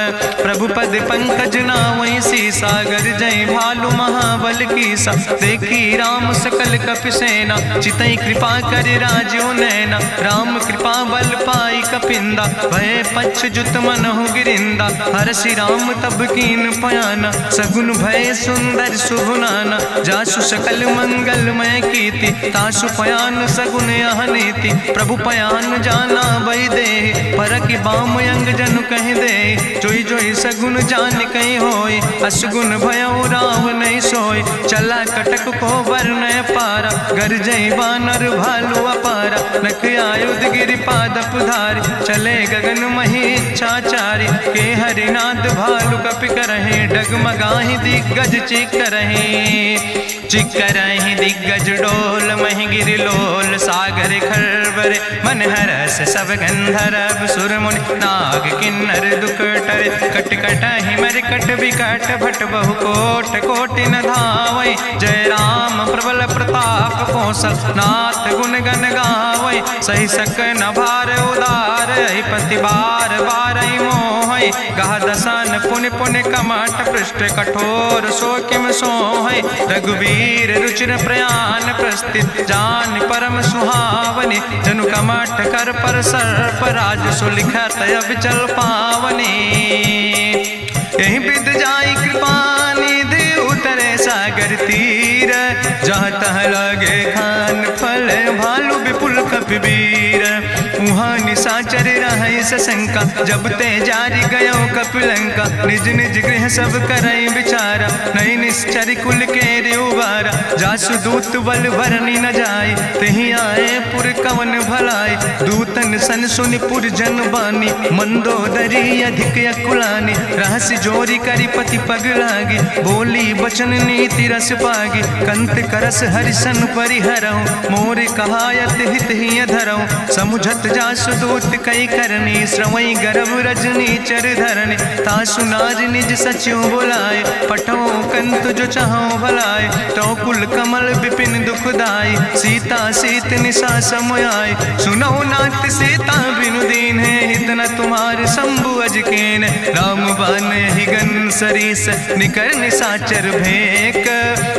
प्रभु पद पंकज नावै सीसा, गर्जै भालु महाबल कीसा। देखी राम सकल कपि सेना, चितई कृपा कर राजो नैना। राम कृपा बल पाई कपिंदा, भय पक्ष जुत मनहु गिरिंदा। हरषि राम तब कीन पयाना, सगुन भय सुंदर शुभ नाना। जासु सकल मंगलमय कीर्ति, तासु पयान सगुन अहनीति। प्रभु पयान जाना बई दे, परकि बाम अंग जन कह दे। जोई जोई सगुन जान कहीं होय, असगुन भयो राव नहीं सोय। चला कटक को वर्ण पारा, गर्जई बानर भालू अपारा। नख आयुध गिरि पादप धारी, चले गगन मही इच्छाचारी। के हरिनाद भालू कपि करहि, डगमगाहि दिग्गज चिक करहि। चिक करहि दिग्गज डोल, महि गिरि लोल सागर खरबर। मन हरस सब गंधर्व सुर मुनि, नाग किन्नर दुख टरे। कट कटहि मरकट विकट, भट बहु कोट कोटि न धावै। जय राम प्रबल प्रताप कौशल, नाथ गुण गण गावै। सही सक न भार उदार, पति बार बार मोहै। गह दसन पुन पुन कमठ, पृष्ठ कठोर सो किम सोहै। रघुवीर रुचिर प्रयाण प्रस्थित, जान परम सुहावनी। जनु कमठ कर पर सर्प, राज सुलिखत अविचल पावनी। यही विद जाई कृपा निधि, उतरे सागर तीर। जहाँ तह लगे खान फल, भालू विपुल कपिवीर। वहाँ निशाचर रहे सशंका, जब ते जारी गयो कपिलंका। निज निज गृह सब करई विचारा, नहीं निश्चर कुल के रेउबारा। जासु दूत बल भरनी न जाय, तेहि आए पुर कवन भलाई। दूतन सन सुनि पुर जन बानी, मंदोदरी अधिक अकुलानी। रहस्य जोरी करी पति पग लागी, बोली बचन नीति रस पागी। कंत करस हरिसन परिहरऊँ, मोर कहायत हित ही धरऊँ। समुझत जासु दूत कई करनी, श्रवई गर्भ रजनी चर धरनी। तासु नार निज सचिव बुलाए, पठो कंत जो चाहो भलाए। तो कुल कमल विपिन दुखदाई, सीता सीत निशा समयाय। सुनो नाथ सीता बिनु दीन है, हित न तुम्हारे शंभु अजकेन। राम बान ही गन सरीस, निकर निशाचर भेक।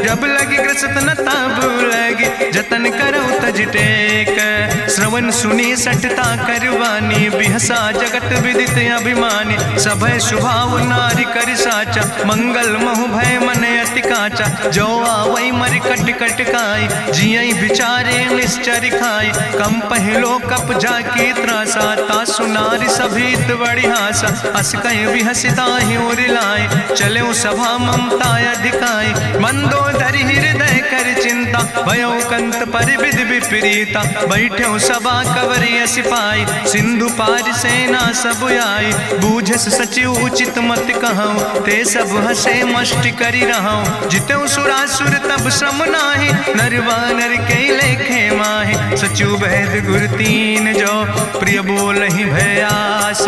जब लगी ग्रसत न ताब लगी, जतन करो तज टेक। श्रवण सुनी सटता करवानी, बिहसा जगत विदित अभिमानी। सभय स्वभाव नारी कर साचा, मंगल महु भय मन अति काचा। जो आवै मर कट कट खाई, जियई विचारे निश्चर खाई। कम पहलो कप जाकी त्रासा, तासु नारी सभीत बड़ी हासा। अस कह विहसिता ही लाए, चले सभा ममता अधिकाई। मंदोदरी हृदय कर चिंता, भयो कंत पर विध विपरीता। बैठे सभा कवरिय सिपाही, सिंधु पार सेना सब आई। बूझस सचिव उचित मत कहूँ, ते सब हसे मष्ट करी रहूँ। जितेऊ सुरासुर तब श्रम नाही, नर वानर के लेखे माहि। सचिव भेद गुर तीन जो, प्रिय बोल ही भयास।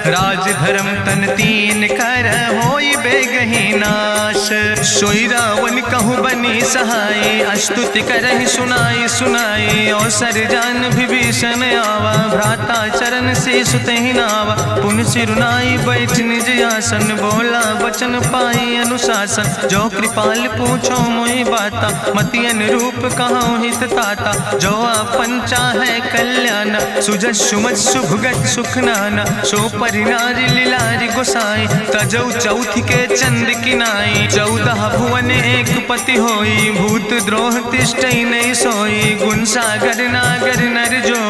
राज धर्म तन तीन कर, होई बेगही नाश। सोई रावण कहूँ बनी सहाय, अस्तुति करहि सुनाई सुनाई। अवसर जान विभीषण आवा, भ्राता चरण से सुतहि नावा। पुन सिरुनाई बैठ निज आसन, बोला वचन पाई अनुशासन। जो कृपाल पूछो मोहि बाता, मति अनुरूप कहूँ हित ताता। जो आपन चाहे कल्याण, सुजस सुमत सुभगत सुख नाना। सो परिनारी लीलारी गोसाई, तजौ चौथ के चंद किनाई। 14 भुवन एक पति होई, भूत द्रोह तिष्ठई नहीं सोई। गुण सागर नागर नर जो,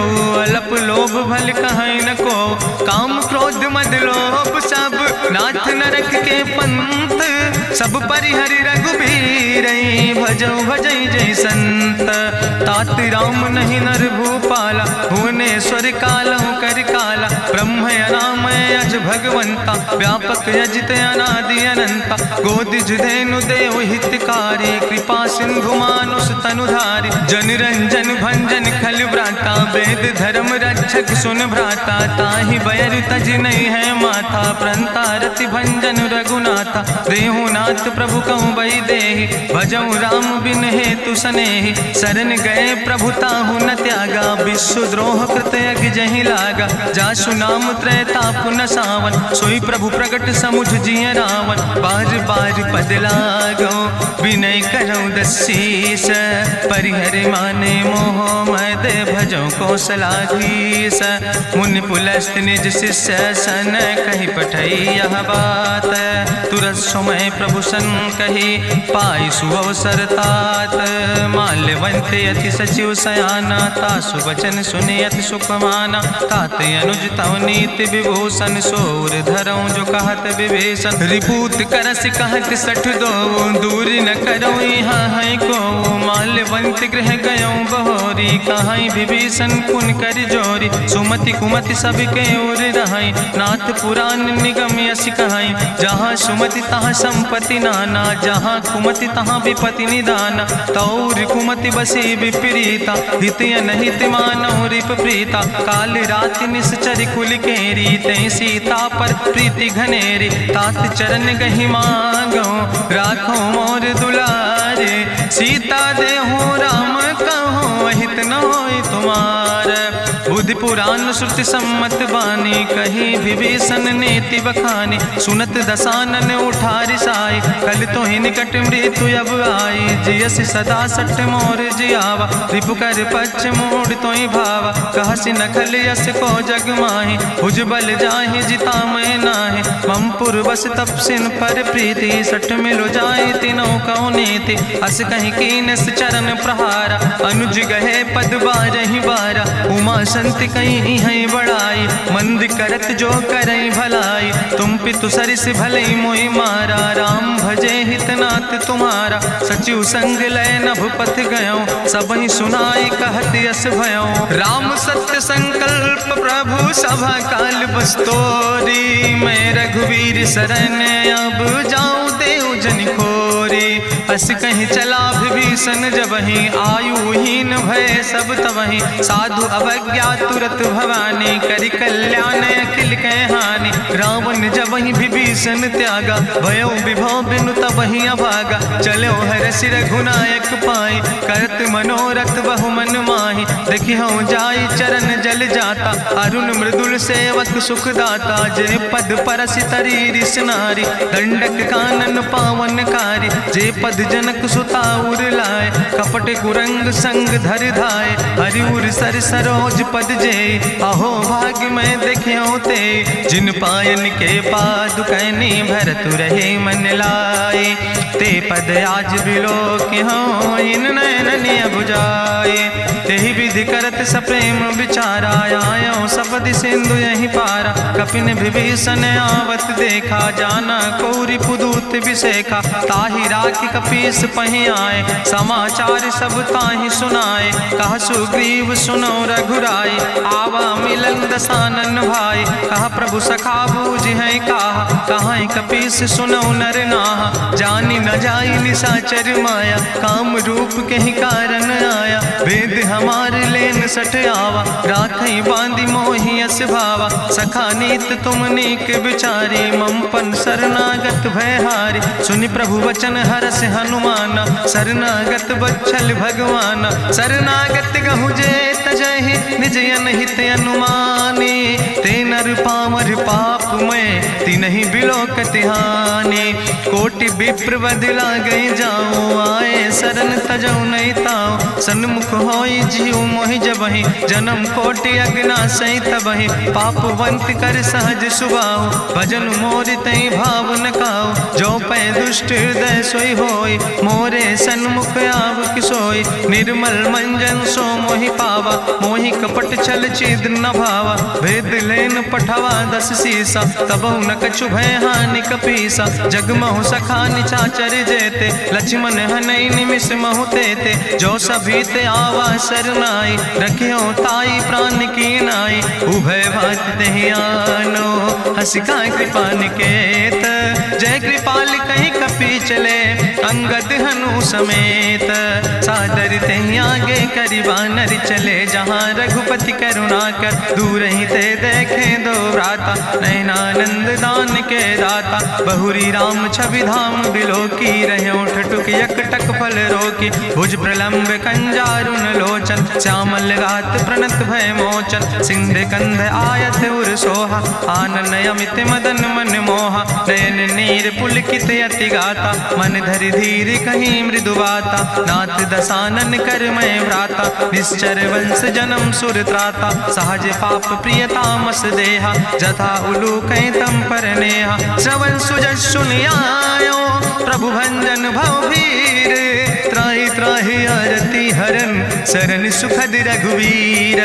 अलप लोभ भल कहीं न को। काम क्रोध मद लोभ सब, नाथ नरक के पंथ। सब परिहरि रघुबीर, भजौ भजै जय संत। तात राम नहीं नर भूपाला, भुवनेश्वर कालहु कर काला। ब्रह्म अनामय अज भगवंता, व्यापक अजित अनादि अनंता। गोदिज धेनु देव हितकारी, कृपा सिंधु मानुष तनुधारी। जन रंजन भंजन खल व्राता, वेद धर्म रक्षक सुन भ्राता। ताहि बैर तज नहीं है माथा, प्रंता रति भंजन रघुनाथा। देहु नाथ प्रभु कहूँ बई देहि, भजऊ राम बिन हेतु सनेहि। शरण गए प्रभु ताहु न त्यागा, विश्व द्रोह कृत यज्ञ जहि लागा। जासु नाम त्रैताप न सावन, सोई प्रभु प्रगट समुझ जिय रावण। बार बार पद लागो विनय करौ दसीस, परिहर माने मोह मद भजो कौशलाधीश। मुनि पुलस्त निज शिष्य सन कहि पठई यह बात, तुरत समय प्रभु सन कही पाई सुअवसर तात। माल्यवंत अति सचिव सयाना, तासु वचन सुने अति सुख माना। तात अनुज तव नीति विभूषण, सोर धरऊं जो कहत विभीषण। रिपूत करस कहत सठ दो, दूर न करऊं यहाँ है को। माल्यवंत गृह गयऊं बहोरी, कहाई विभीषण पुन कर जोरी। सुमति कुमति सबके ओर रहाई, नाथ पुराण निगम यस कहाई। जहाँ सुमति तहाँ संपत्ति नाना, जहाँ कुमति तहाँ विपति निदाना। तौर कुमति बसी विपरीता, हित अनहित मानव रिप प्रीता। काल राति निश्चर कुल केरी, तै सीता पर प्रीति घनेरी। तात चरण गहि मांगो, राखो मोर दुलारे। सीता देहो राम कहो, अहित न होय तुम्हार। बुद्धि पुराण श्रुति सम्मत बानी, कही विभीषण नीति बखानी। सुनत दसानन उठारि साई, कल तो ही निकट मृत्यु अब आई। जियसि सदा सठ मोर जियावा, रिपु कर पक्ष मोड़ तो ही भावा। कहसि नखल यस को जग माहि, भुज बल जाहि जिता मैं नाहि। ममपुर बस तपसिन पर प्रीति, सठ मिलो जाए तीनों कौ नीति। अस कहीं कीनस चरण प्रहारा, अनुज गहे पद बारहि बारा। उमा संत कहीं है बड़ाई, मंद करत जो करई भलाई। तुम पितु सरिस भले मोहि मारा, राम भजे हितनाथ तुम्हारा। सचिव संग लय नभ पथ गयो, सबहि सुनाई कहत यस भयो। राम सत्य संकल्प प्रभु सभा काल बस्तोरी। मैं रघुवीर शरण अब जाऊं देव जन खोरी। अस कहीं चला विभीषण जबहि, आयुहीन भय सब तबहि। साधु अवज्ञा तुरत भवानी, करि कल्याण अखिल कै हानि। रावण जबहि विभीषण त्यागा, भयो विभव बिनु तबहि अभागा। चलो हरषि रघुनायक पाई, करत मनोरथ बहु मन माहि। देखिहु जाई चरण जल जाता, अरुण मृदुल सेवक सुख दाता। जे पद परसि तरी रिस नारी, दंडक कानन पावन कारी। जे पद जनक सुता उर लाए, कपट कुरंग संग धर धाय। हरिउर सर सरोज पद जे, अहो भाग्य मैं देखियो ते। जिन पायन के पादुकैनी, भरत रहे मन लाए। ते पद आज बिलोक हो, इन नयन बुझाए। तेहि विधि करत सप्रेम विचारा, आयो सपदि सिंधु यही पारा। कपिन विभीषण आवत देखा, जाना कौरि पुदूत विशेखा। ताहि राखि कपीस पहि आए, समाचार सब ताहि सुनाए। कह सुग्रीव सुनो रघुराई, आवा मिलन दसानन भाई। कहा प्रभु सखा बूझ है कहा, कहाँ कपीस सुनो नर नाहा। जानी न जाई निशाचर माया, काम रूप के ही कारण आया। वेद हमार लेन सठ आवा, राखई बांधी मोहि अस भावा। सखा नीत तुम नीक विचारी, ममपन शरणागत भयहारी। सुनि प्रभु वचन हरस हनुमाना, शरणागत बच्छल भगवाना। शरणागत गहु जे तजहि, निज अनहित अनुमानी। ते नर पामर पाप में, तिनहि बिलोकत हानि। कोटि विप्र बदला गई जाऊं, आए शरण तजऊ नहीं ताऊं। सन्मुख होई जीव मोहि जबहि, जन्म कोटि अग्ना सही तबहि। पापवंत कर सहज सुभाऊ, भजन मोरि तई भाव न काऊ। जो पै दुष्ट हृदय सोई होई, मोरे सन्मुख आव किसोई। निर्मल मंजन सो मोहि पावा, मोहि कपट छल छिद्र न भावा। भेद लेन पठवा दस सीसा, तबहु न कछु भय हानि कपीसा। जगमहु सखा निचाचर जेते, लक्ष्मण हनई निमिष महु तेते। जो सभी ते आवा सरनाई, रखियो ताई प्राण की नाई। उभय भात तेहि आनो, हसिका कृपा निकेत। जय कृपाल कहीं कपी चले, अंगद हनु समेत। सादर ते आगे करी बानर चले, जहाँ रघुपति करुणा कर दूर ही ते देखे दो व्राता। नयनानंद दान के दाता, बहुरी राम छवि धाम बिलो की रहे ठटुक यकटक फल रोकी। भुज प्रलंब कंजारुन लोचन, श्यामल गात प्रणत भय मोचन। सिंध कंध आयत उर सोहा, आनन अमित मदन मन मोहा। नयन नीर पुलकित अति गाता, मन धरि धीर कहीं मृदु बाता। नाथ दसानन कर मैं व्राता, निश्चर वंश जन्म सुर त्राता। सहज पाप प्रियतामस देहा, जथा उलूक तम पर नेहा। श्रवण सुजस सुनियायो, प्रभु भंजन भव भीर। त्राहि त्राहि आरती हरन, शरण सुखद रघुवीर।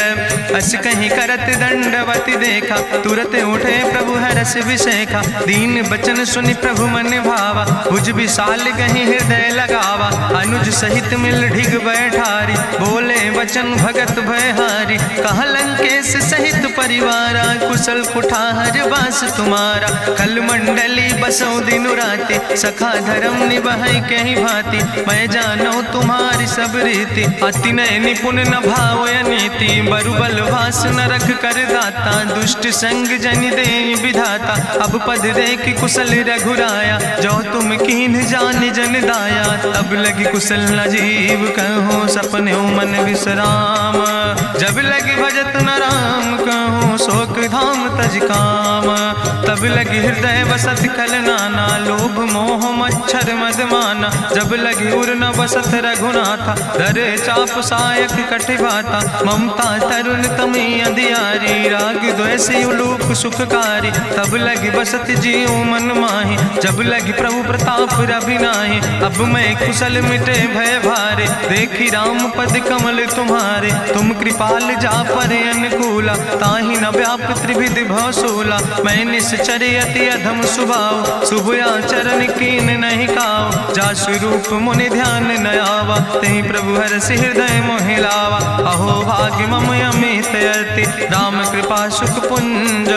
अस कहीं करत दंडवत देखा, तुरत उठे प्रभु हरस विशेखा। दीन बचन सुनि प्रभु मन भावा, भुज विशाल कहीं हृदय लगावा। अनुज सहित मिल ढिग बैठारी, बोले वचन भगत भयहारी। कहा लंकेश सहित परिवारा, कुशल कुठार बास तुम्हारा। कल मंडली बसो दिनु राति, सखा धर्म निभाई कहीं भांति। मैं जानो तुम्हारी सब रीति, अति नय निपुण न भाव नीति। बरुबल वास न रख कर दाता, दुष्ट संग जन दे विधाता। अब पद देख कुशल रघुराया, जो तुम कीन जान जन दाया। तब लगी कुशल न जीव कहो, सपने मन विश्राम। जब लगी भजत न राम कहो, शोक धाम तज काम। तब लगी हृदय बसत खल नाना, लोभ मोह मच्छर मद माना। जब लगी उर न बसत रघुनाथा, दर चाप सायक कटिभाता। ममता तरुण तमी अंधियारी, राग द्वेषी उलूक सुखकारी। तब लगी बसत जीव मन माही, जब लगी प्रभु प्रताप रवि नाही। अब मैं कुशल मिटे भय भारे, देखी राम पद कमल तुम्हारे। तुम कृपाल जा पर अनुकूला, ताहि न व्याप त्रिविध भवसूला। मैं निश्चर अति अधम स्वभाव, शुभ आचरण कीन नहीं काव। जा स्वरूप मुनि ध्यान न आवा, तेहि प्रभु हरषि हृदय मोहि लावा। अहो भाग्य मम अमित अति, राम कृपा सुख पुंज।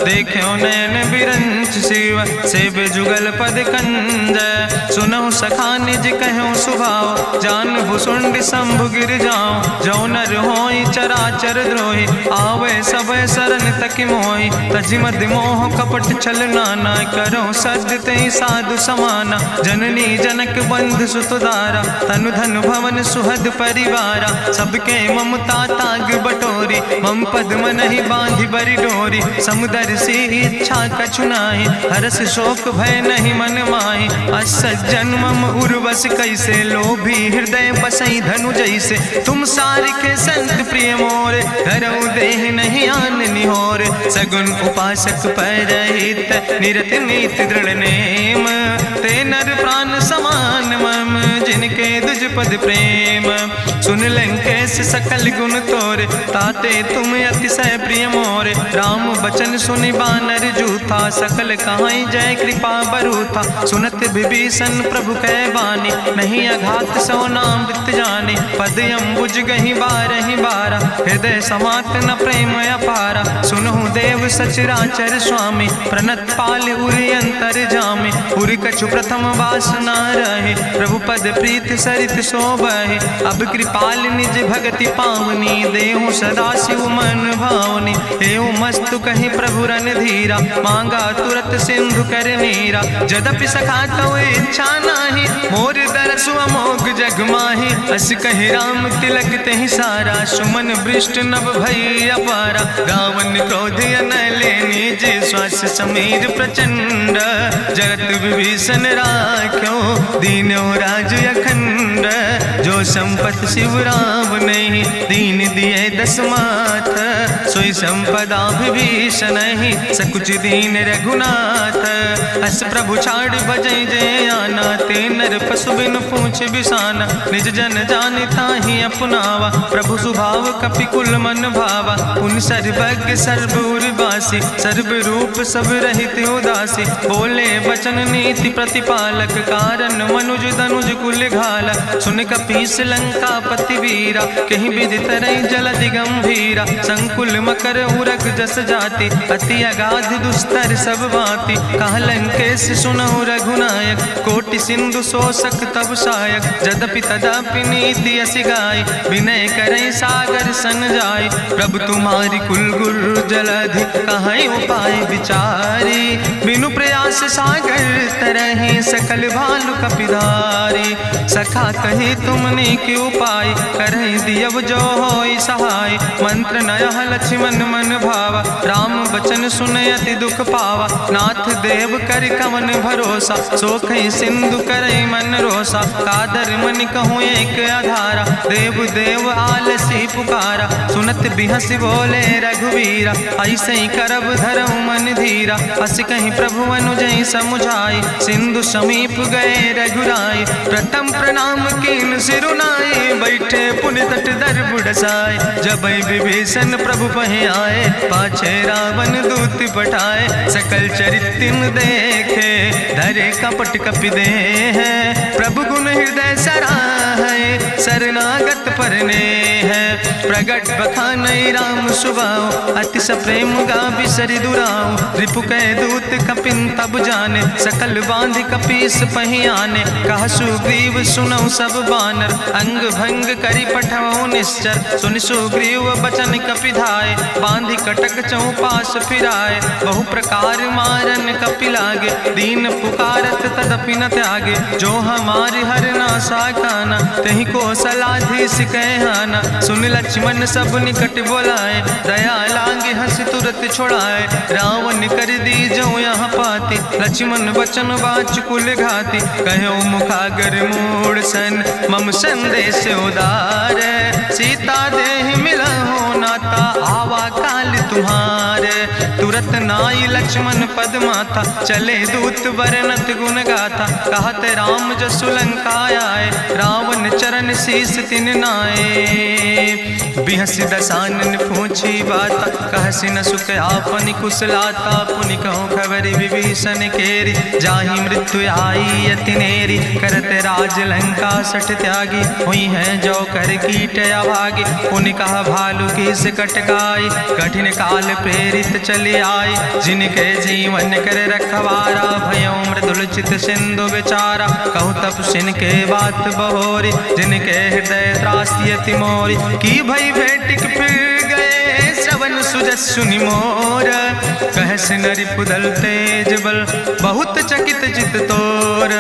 देखो नयन बिरंच शिव, सेव जुगल पद कंज। सुनहु सखा निज कहूँ सुभाव, जान भुसुंड शंभु गिर जाऊं। जो नर होई चराचर द्रोही, आवे सब शरण तक मोहि। तज मद मोह कपट छल नाना, करो सद्य तेहि साधु समाना। जननी जनक बंधु सुतदारा, तनु धन भवन सुहद परिवारा। सबके ममता ताग बटोरी, मम पद मन ही बांधि बरी डोरी। समुदर सी इच्छा कछु नाही, हरस शोक भय नहीं मन माही। असज्जन मम उर्वश कैसे, लोभी हृदय बसई धनु जैसे। तुम सारिके संत प्रिय मोरे, धरऊ देह नहीं आन निहोर। सगुन उपासक परहित, निरत नीति दृढ़ नेम। ते नर प्राण समान मम, जिनके दुज पद प्रेम। सुन लंकेश सकल गुण तोरे, ताते तुम अतिशय प्रिय मोरे। राम बचन सुनि बानर जूथा, सकल कहाई जय कृपा बरूथा। सुनत विभीषण प्रभु कै बानी, नहीं अघात सो नाम वृत जानी। पद अम्बुज गहि बारहि बारा, हृदय समात न प्रेम अपारा। सुनहु देव सचराचर स्वामी, प्रणत पाल उरि अंतर जामी। उरि कछु प्रथम वासना रहे, प्रभु पद प्रीत सरित शोभहि। अब कृपाल निज भगति पावनी, देहु सदा शिव मन भावनी। एवं मस्तु कहि प्रभु रन धीरा, मांगा तुरत सिंधु कर नीरा। जदपि सखा तो इच्छा नाही, मोर दरसु अमोघ जग माही। अस कहि राम तिलक तेहि सारा, सुमन वृष्ट नभ भई अपारा। रावण क्रोध अनले निज, श्वास समीर प्रचंड। जगत विभीषण राख्यो, दीनो राज अखंड। जो संपत शिव राम नहीं, दीन दिए दस माथ। सोई संपदा विभीषण ही, सकुच दीन रघुनाथ। अस प्रभु छाड़ बजै जय आना, ते नर पशु बिन पूछ बिसाना। निज जन जानि ताहि अपनावा, प्रभु स्वभाव कपि कुल मन भावा। पुन सर्वज्ञ सर्व उर्वासी, सर्व रूप सब रहित उदासी। बोले बचन नीति प्रतिपालक, कारण मनुज दनुज कुल घाला। सुन कपीस लंका पति वीरा, कहीं विधि तरई जलधि गंभीरा। संकुल मकर उरग जस जाति, अति अगाध दुस्तर सब भांति। कहा लंकेश सुनहु रघुनायक, कोटि सिंधु सिंधु शोषक तब सायक, जदपि तदपि नीति असि गाय, विनय करई सागर सन जाय। प्रभु तुम्हारी कुल गुरु जलधि, कहीं उपाय विचारी, बिनु प्रयास सागर तरहि, सकल भालु कपिधारी। सखा कही तुमने के उपाय, करहि दियव जो होई सहाय। मंत्र नयह लक्ष्मण मन भावा, राम बचन सुनय अति दुख पावा। नाथ देव कर कवन भरोसा, सोखई सिंधु करई मन रोसा। कादर मन कहूँ एक आधारा, देव देव आलसी पुकारा। सुनत बिहस बोले रघुवीरा, ऐसे ही करब धरऊ मन धीरा। हस कहीं प्रभु अनुजय समुझाई, सिंधु समीप गए रघुराई। प्रथम प्रणाम कीन सिरुनाई, बैठे पुनि तट दर बुढ़साए। जब विभीषण प्रभु पहे आए, पाछे रावण दूत पठाए। सकल चरित्र देखे, धरे कपट कपि दे है। प्रभु गुण हृदय सराहै, शरणागत परने है। प्रगट बखानई राम सुभाऊ, अति सप्रेम गावि सरि दुराऊ। रिपु कै दूत कपिन तब जाने, सकल बांधि कपीस पहि आने। कहा सुग्रीव सुनऊ सब बानर, अंग भंग करि पठवऊ निश्चर। सुनि सुग्रीव बचन कपिधाय, बांधि कटक चौपास फिराए। बहु प्रकार मारन कपि लागे, दीन पुकारत तदपि न त्यागे। जो हमारि हर नासा काना, तहि को सलाधीस कहना। सुन लक्ष्मण सब निकट बोलाए, दया लागे हंस तुरत छोड़ाए। रावण कर दी जो यहाँ पाती, लक्ष्मण बचन बाच कुल घाती। कहो मुखागर मूड सन, मम संदेश उदार। सीता देह मिला हो नाता, आवा काल तुम्हारे। तुरत नाई लक्ष्मण पद माथा, चले दूत वर्णत गुण गाथा। कहत राम जसु लंका आए, रावण चरण शीस तिन नाए। बिहस दसानन पूछी बाता, कहसि न सुख आपन कुशलाता। पुनि कहूँ खबर विभीषण केरी, जाहि मृत्यु आई अति नेरी। करत राज लंका सठ त्यागी, हुई है जो कर कीट अभागी। पुनि कहा भालू की से कटकाई, कठिन काल प्रेरित चली आई। जिनके जीवन कर रखवारा, भयो मृदुल चित सिंधु विचारा। कहूँ तपसिन के बात बहोरी, जिनके हृदय त्रासी अति मोरी। की भई भेटिक फिर गए, श्रवण सुजस सुनि मोर। कहस नरि पुदल तेज बल, बहुत चकित चित तोर।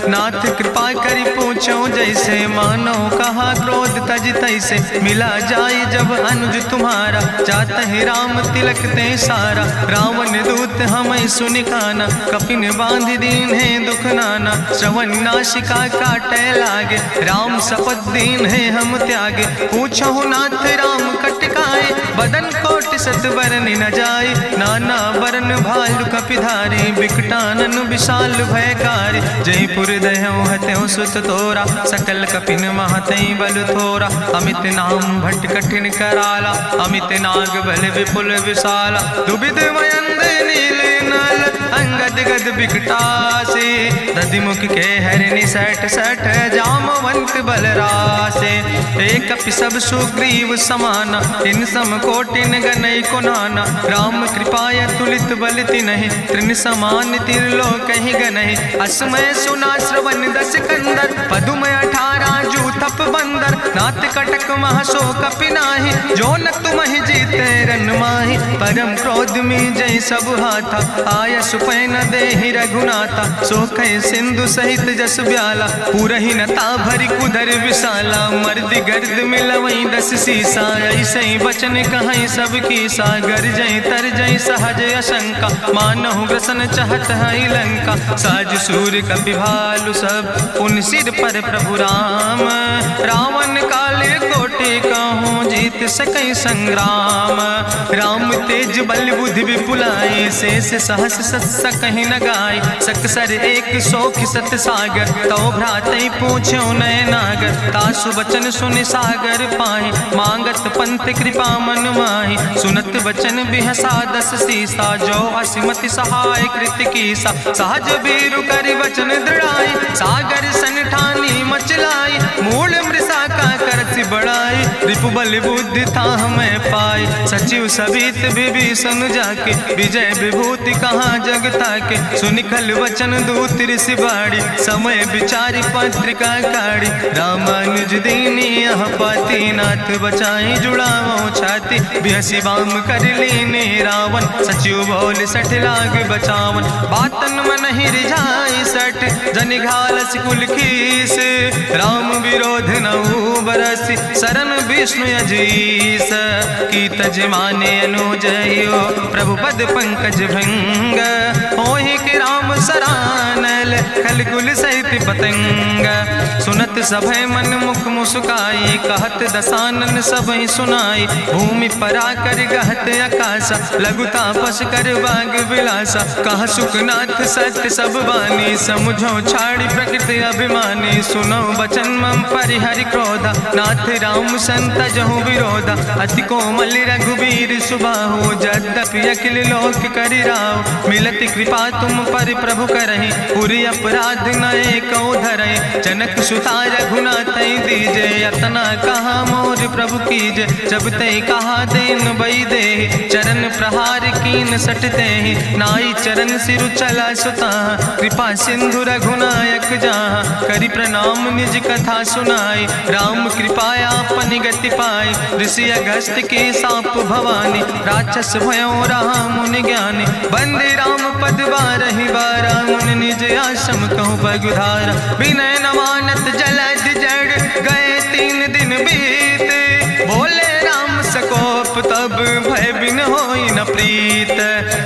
नाथ कृपा करि पूछो जैसे, मानो कहा क्रोध तज तैसे। मिला जाय जब अनुज तुम्हारा, जात है राम तिलक ते सारा। रावण दूत हमें सुनि काना, कपिन बांध दीन है दुख नाना। श्रवण नासिका काटे लागे, राम शपथ दीन है हम त्यागे। पूछो नाथ राम कटकाए, बदन कोटि सत बरन न जाए। नाना बरन भालु कपिधारी, बिकटानन विशाल भयकारी। जयपुर दह्यों हत्यों सुत तोरा, सकल कपिन महतई बल थोरा। अमित नाम भट्ट कठिन कराला, अमित नाग बल विपुल विशाला। दुबिध मयंद नील नल, अंगद गद बिकटासे। दधिमुख के हरिणि सठ सठ, जामवंत बलरासे। एक कपि सब सुग्रीव समाना, इन सम कोटिन गनई को नाना। राम कृपाय तुलित बल तिन्हि, त्रिन समान तिरलोक ही गनहि। असमय सुना श्रवण दस कंदर, पदुम 18 जूथप बंदर। नाथ कटक महसो कपि नाही, जो न तुमहि जीते रन माही। परम क्रोध में जय सब हाथा, आय सुपै न देहि रघुनाथा। सोखै सिंधु सहित जस ब्याला, पूरहि न ता भरि कुधर विशाला। मर्द गर्द मिलवई 10 सीसा, ऐसे बचन कहई सब की सागर। जय तर जय सहज अशंका, मानहु ग्रसन चाहत है लंका। साज सूर कपि भालु सब, उन सिर पर प्रभु राम। रावण काले कोटि कहूँ, जीत सकई संग्राम। राम तेज बल बुद्धि विपुलाई, शेष सहस सत्स कहीं न गाय। सकसर 100 सत सागर, तो भ्रातई पूछो नय नागर। तासु बचन सुनि सागर पाहि, मांगत पंथ कृपा मन माहि। सुनत बचन बिहसा 10 सीसा, जो असिमति सहाय कृत कीसा। सहज बीरु करि वचन दृढ़ाई, सागर सन ठानी मचलाई। मूल मृषा का करसि बड़ाई, रिपु बल बुद्धि था हमें पाई। सचिव सबित विभीषण जाके विजय विभूति कहाँ जग ताके। सुनि खल वचन दूत ऋषि बाड़ी समय विचारी पत्रिका काढ़ी। रामानुज दीनी यह पाती नाथ बचाई जुड़ावो छाती। बिहसी बाम कर लीने रावण सचिव बोल सठ लाग बचावन। बातन मन ही रिझाई सठ जनि घालस कुल खीस। राम विरोध नऊ बरसी शरण विष्णु अजीस। की तज माने अनुजयो प्रभु पद पंकज भंग। होहि के राम सरानल खल कुल सहित पतंग। सुनत सभय मन मुख मुस्काई कहत दसानन सबहि सुनाई। भूमि परा कर गहत आकाशा लघु तापस कर बाग विलासा। कहा सुखनाथ सत्य सब बानी समुझो छाड़ी प्रकृति अभिमानी। सुनो बचन मम परिहरि क्रोधा नाथ राम संत जहु विरोधा। अति कोमल रघुबीर सुबाहु यद्यपि अखिल लोक करि राव। मिलति कृपा तुम पर प्रभु करहि पुरि अपराध नए कौ धरहि। जनक सुता रघुनाथ दीजे यतना कहा मोर प्रभु कीजे। जब ते कहा देन बई दे चरण प्रहार कीन सटते ही। नाई चरण सिरु चला सुता कृपा सिंधु रघुनायक जहाँ। करि प्रणाम निज कथा सुनाई राम कृपाया अपनी गति पाई। ऋषि अगस्त के साप भवानी राक्षस भयो रहा मुनि ज्ञानी। बंदे राम पद बारहि बारा मुनि निज आश्रम कहु पगुधारा। विनय न मानत जलद जड़ गए 3 दिन बीते। बोले राम सकोप तब भय बिन होई न प्रीत।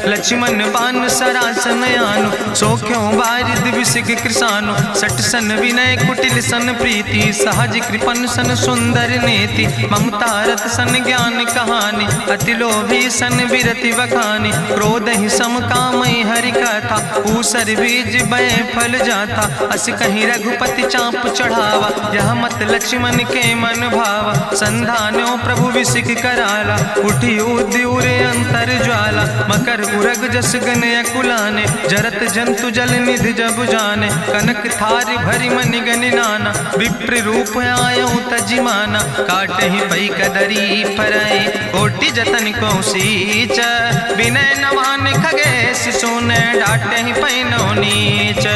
लक्ष्मण बान सरासन आनु सोख्यो बारिद विसिक कृसानु। सट सन विनय कुटिल सन प्रीति सहज कृपन सन सुंदर नेति। ममता रत सन ज्ञान कहानी अति लोभी सन विरति बखानी। क्रोध ही सम कामई हरि कथा ऊसर बीज बय फल जाता। अस कहीं रघुपति चाप चढ़ावा यह मत लक्ष्मण के मन भावा। संधान्यो प्रभु विसिक कराला उठी उद्यूरे अंतर ज्वाला। मकर उरग जस गन अकुलाने जरत जंतु जल निधि जब जाने। कनक थारी भरी मनि गनि नाना विप्र रूप आयो तजिमाना। काटे ही पई कदरी फरई कोटि जतन को सींच। विनय नवान खगेश सुने डाटे ही पैनो नीच।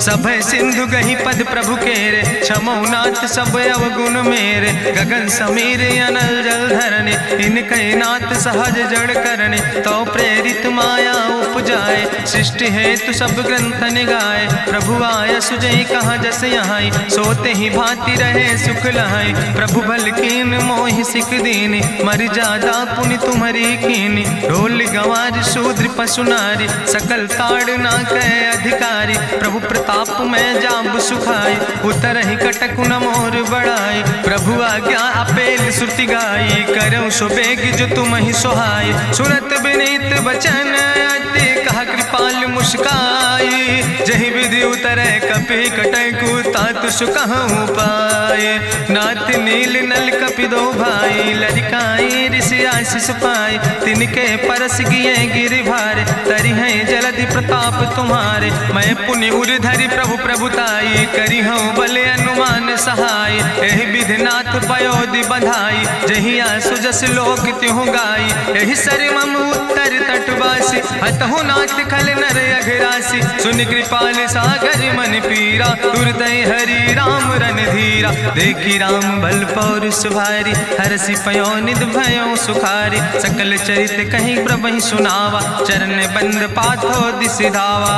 सब सिंधु गही पद प्रभु केरे क्षमो नाथ सब अवगुण मेरे। गगन समीर अनल जल धरने इनके नाथ सहज जड़ करने। तो प्रेरित माया उपजाए सृष्टि हेतु सब ग्रंथ निगाए। प्रभु आय सुजई कहाँ जस यहाँ सोते ही भांति रहे सुख लहाई। प्रभु भल कीन मोहि सिख दीनी मर जादा पुनि तुम्हारी कीनी। ढोल गंवार शूद्र पशु नारी सकल ताड़ ना कहे अधिकारी। प्रभु प्रताप में जाब सुखाई उतर ही कटक न मोर बढ़ाई। प्रभु आज्ञा अपेल श्रुति गाई करऊँ सो बेग जो तुम ही सोहाई। सुनत विनीत बचन अति कहा कृपाल मुस्काई। जही विधि उतरे कपि कटकु तात सुकहु पाए। नाथ नील नल कपि दो भाई लड़काई ऋषि आशीष पाए। तिनके परस गिए गिरि भारे तरि है जलधि प्रताप तुम्हारे। मैं पुनि उर धरि प्रभु प्रभुताई करी हूँ बल अनुमान सहाय। एहि विधि नाथ पयोधि बधाई जहिया सुजस लोक त्यों गाई। एहि सर मम उत्तर तटवासी हतहु नाथ खल नर अघरासी। सुन कृपाल सागर मन पीरा तुरत हरि राम रन धीरा। देखी राम बल पौरुष भारी हरसि पयो निध भयो सुखारी। सकल चरित कहीं प्रभु सुनावा चरण बंद पाथो दिसि धावा।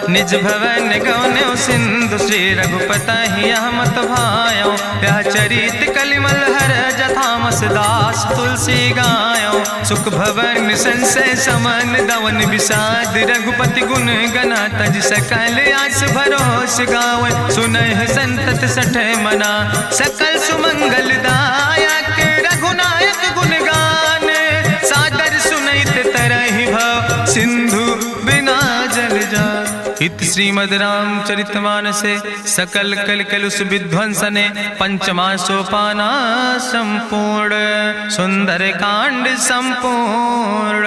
निज भवन गौन्यो सिंधु श्री रघुपति यह मत भायो। यह चरित कलिमल हर जथामस दास तुलसी गायो। सुख भवन संशय समन दवन विषाद रघुपति गुण गना तज सकल आस भरोस गावे। सुनहि संतत सठ मना सकल सुमंगल दायक। रघुनायक गुण गान सादर सुनैत तरहि भव सिंधु बिना जल जा। इत श्रीमद् रामचरितमानसे सकल कल कलुष विध्वंसने पंचमा सोपाना संपूर्ण सुंदर कांड संपूर्ण।